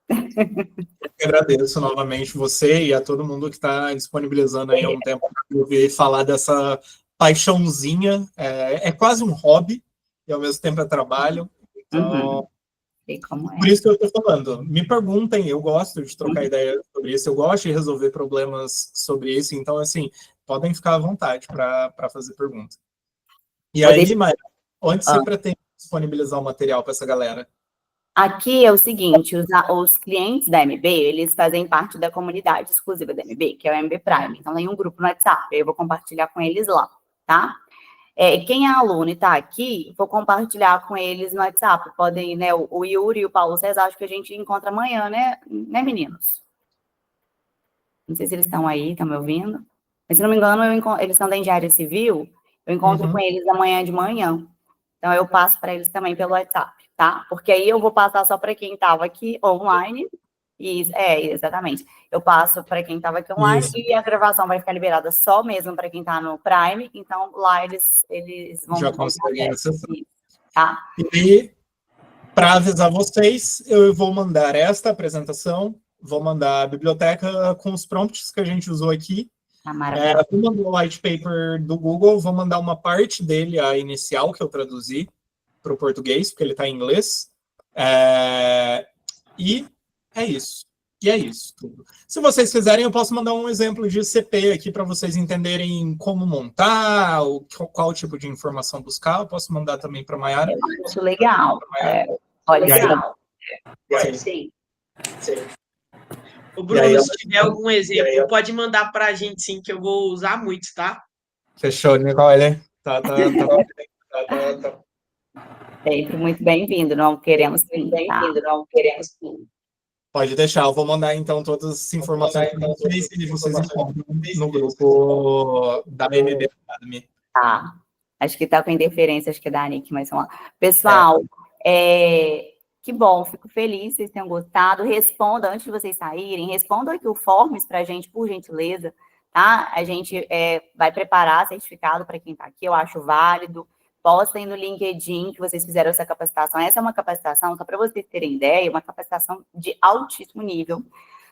Eu agradeço novamente você e a todo mundo que está disponibilizando aí um tempo para ouvir falar dessa paixãozinha. É quase um hobby e ao mesmo tempo é trabalho. Então, por isso que eu estou falando. Me perguntem, eu gosto de trocar ideia sobre isso, eu gosto de resolver problemas sobre isso. Então, assim, podem ficar à vontade para fazer perguntas. E aí, Maia, onde você pretende disponibilizar o material para essa galera? Aqui é o seguinte, os clientes da MB, eles fazem parte da comunidade exclusiva da MB, que é o MB Prime. Então, tem um grupo no WhatsApp, eu vou compartilhar com eles lá, tá? Quem é aluno e está aqui, vou compartilhar com eles no WhatsApp. Podem, né, o Yuri e o Paulo César, acho que a gente encontra amanhã, né, meninos? Não sei se eles estão aí, estão me ouvindo. Mas, se não me engano, eles são da Engenharia Civil, eu encontro com eles amanhã de manhã. Então, eu passo para eles também pelo WhatsApp, tá? Porque aí eu vou passar só para quem estava aqui online. Exatamente. Eu passo para quem estava aqui online e a gravação vai ficar liberada só mesmo para quem está no Prime. Então, lá eles vão... Já conseguem acessar. Tá? E, para avisar vocês, eu vou mandar esta apresentação, vou mandar a biblioteca com os prompts que a gente usou aqui. Vou mandar o white paper do Google, vou mandar uma parte dele, a inicial, que eu traduzi para o português, porque ele está em inglês. E é isso. E é isso tudo. Se vocês quiserem, eu posso mandar um exemplo de CP aqui para vocês entenderem como montar, qual tipo de informação buscar. Eu posso mandar também para a Maiara. Eu acho legal. Legal. Sim. O Bruno, se tiver algum exemplo, pode mandar para a gente, sim, que eu vou usar muito, tá? Fechou, Nicole. Tá. Sempre muito bem-vindo. Não queremos sim. Pode deixar, eu vou mandar então todas as informações para vocês e vocês encontram no grupo da MB Academy. Tá. Acho que está com interferência, acho que é da Nick, mas vamos lá. Pessoal, que bom, fico feliz que vocês tenham gostado. Responda, antes de vocês saírem, respondam aqui o Forms para a gente, por gentileza, tá? A gente vai preparar certificado para quem está aqui, eu acho válido. Postem no LinkedIn que vocês fizeram essa capacitação. Essa é uma capacitação, só para vocês terem ideia, uma capacitação de altíssimo nível.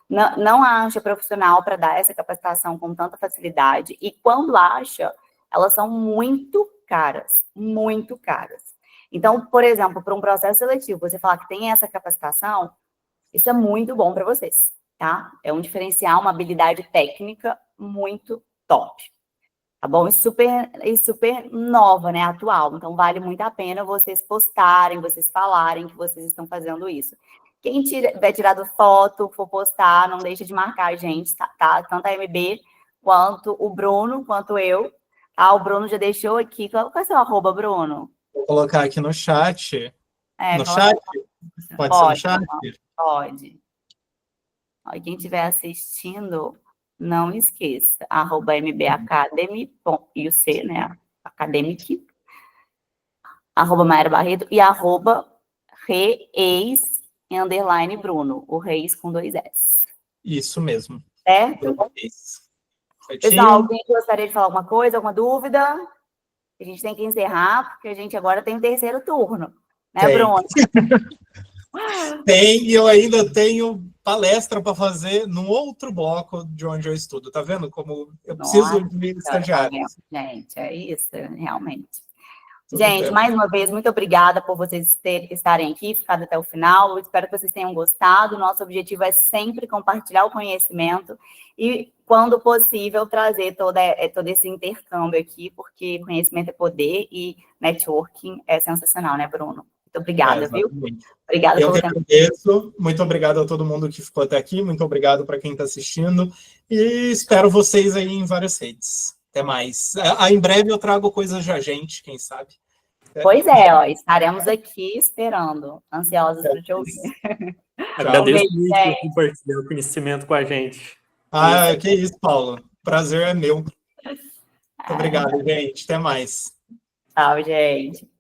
Não acha profissional para dar essa capacitação com tanta facilidade. E quando acha, elas são muito caras, muito caras. Então, por exemplo, para um processo seletivo, você falar que tem essa capacitação, isso é muito bom para vocês, tá? É um diferencial, uma habilidade técnica muito top. Tá bom? E super nova, né? Atual. Então, vale muito a pena vocês postarem, vocês falarem que vocês estão fazendo isso. Quem tiver tirado foto, for postar, não deixa de marcar a gente, tá? Tanto a MB, quanto o Bruno, quanto eu. Tá? O Bruno já deixou aqui. Qual é o seu arroba, Bruno? Vou colocar aqui no chat. No chat? Pode ser no chat? Pode. Quem estiver assistindo, não esqueça, @mbacademy, e o C, né, academic, @Mayara Barreto e @reis_Bruno, o Reis com 2 S. Isso mesmo. Certo? Pessoal, alguém gostaria de falar alguma coisa, alguma dúvida? A gente tem que encerrar, porque a gente agora tem o 3º turno, né, Bruno? Tem, e eu ainda tenho palestra para fazer num outro bloco de onde eu estudo. Tá vendo como eu preciso de estagiários? Gente, é isso, realmente. Gente, mais uma vez, muito obrigada por vocês estarem aqui, ficado até o final. Eu espero que vocês tenham gostado. Nosso objetivo é sempre compartilhar o conhecimento e, quando possível, trazer todo esse intercâmbio aqui, porque conhecimento é poder e networking é sensacional, né, Bruno? Muito obrigada, viu? Obrigada eu que agradeço. Muito obrigado a todo mundo que ficou até aqui. Muito obrigado para quem está assistindo. E espero vocês aí em várias redes. Até mais. Em breve eu trago coisas de agente, quem sabe. Pois é, ó, estaremos aqui esperando, ansiosos para te ouvir. Agradeço muito por compartilhar o conhecimento com a gente. Que isso, Paulo. Prazer é meu. Muito obrigado, gente. Até mais. Tchau, gente.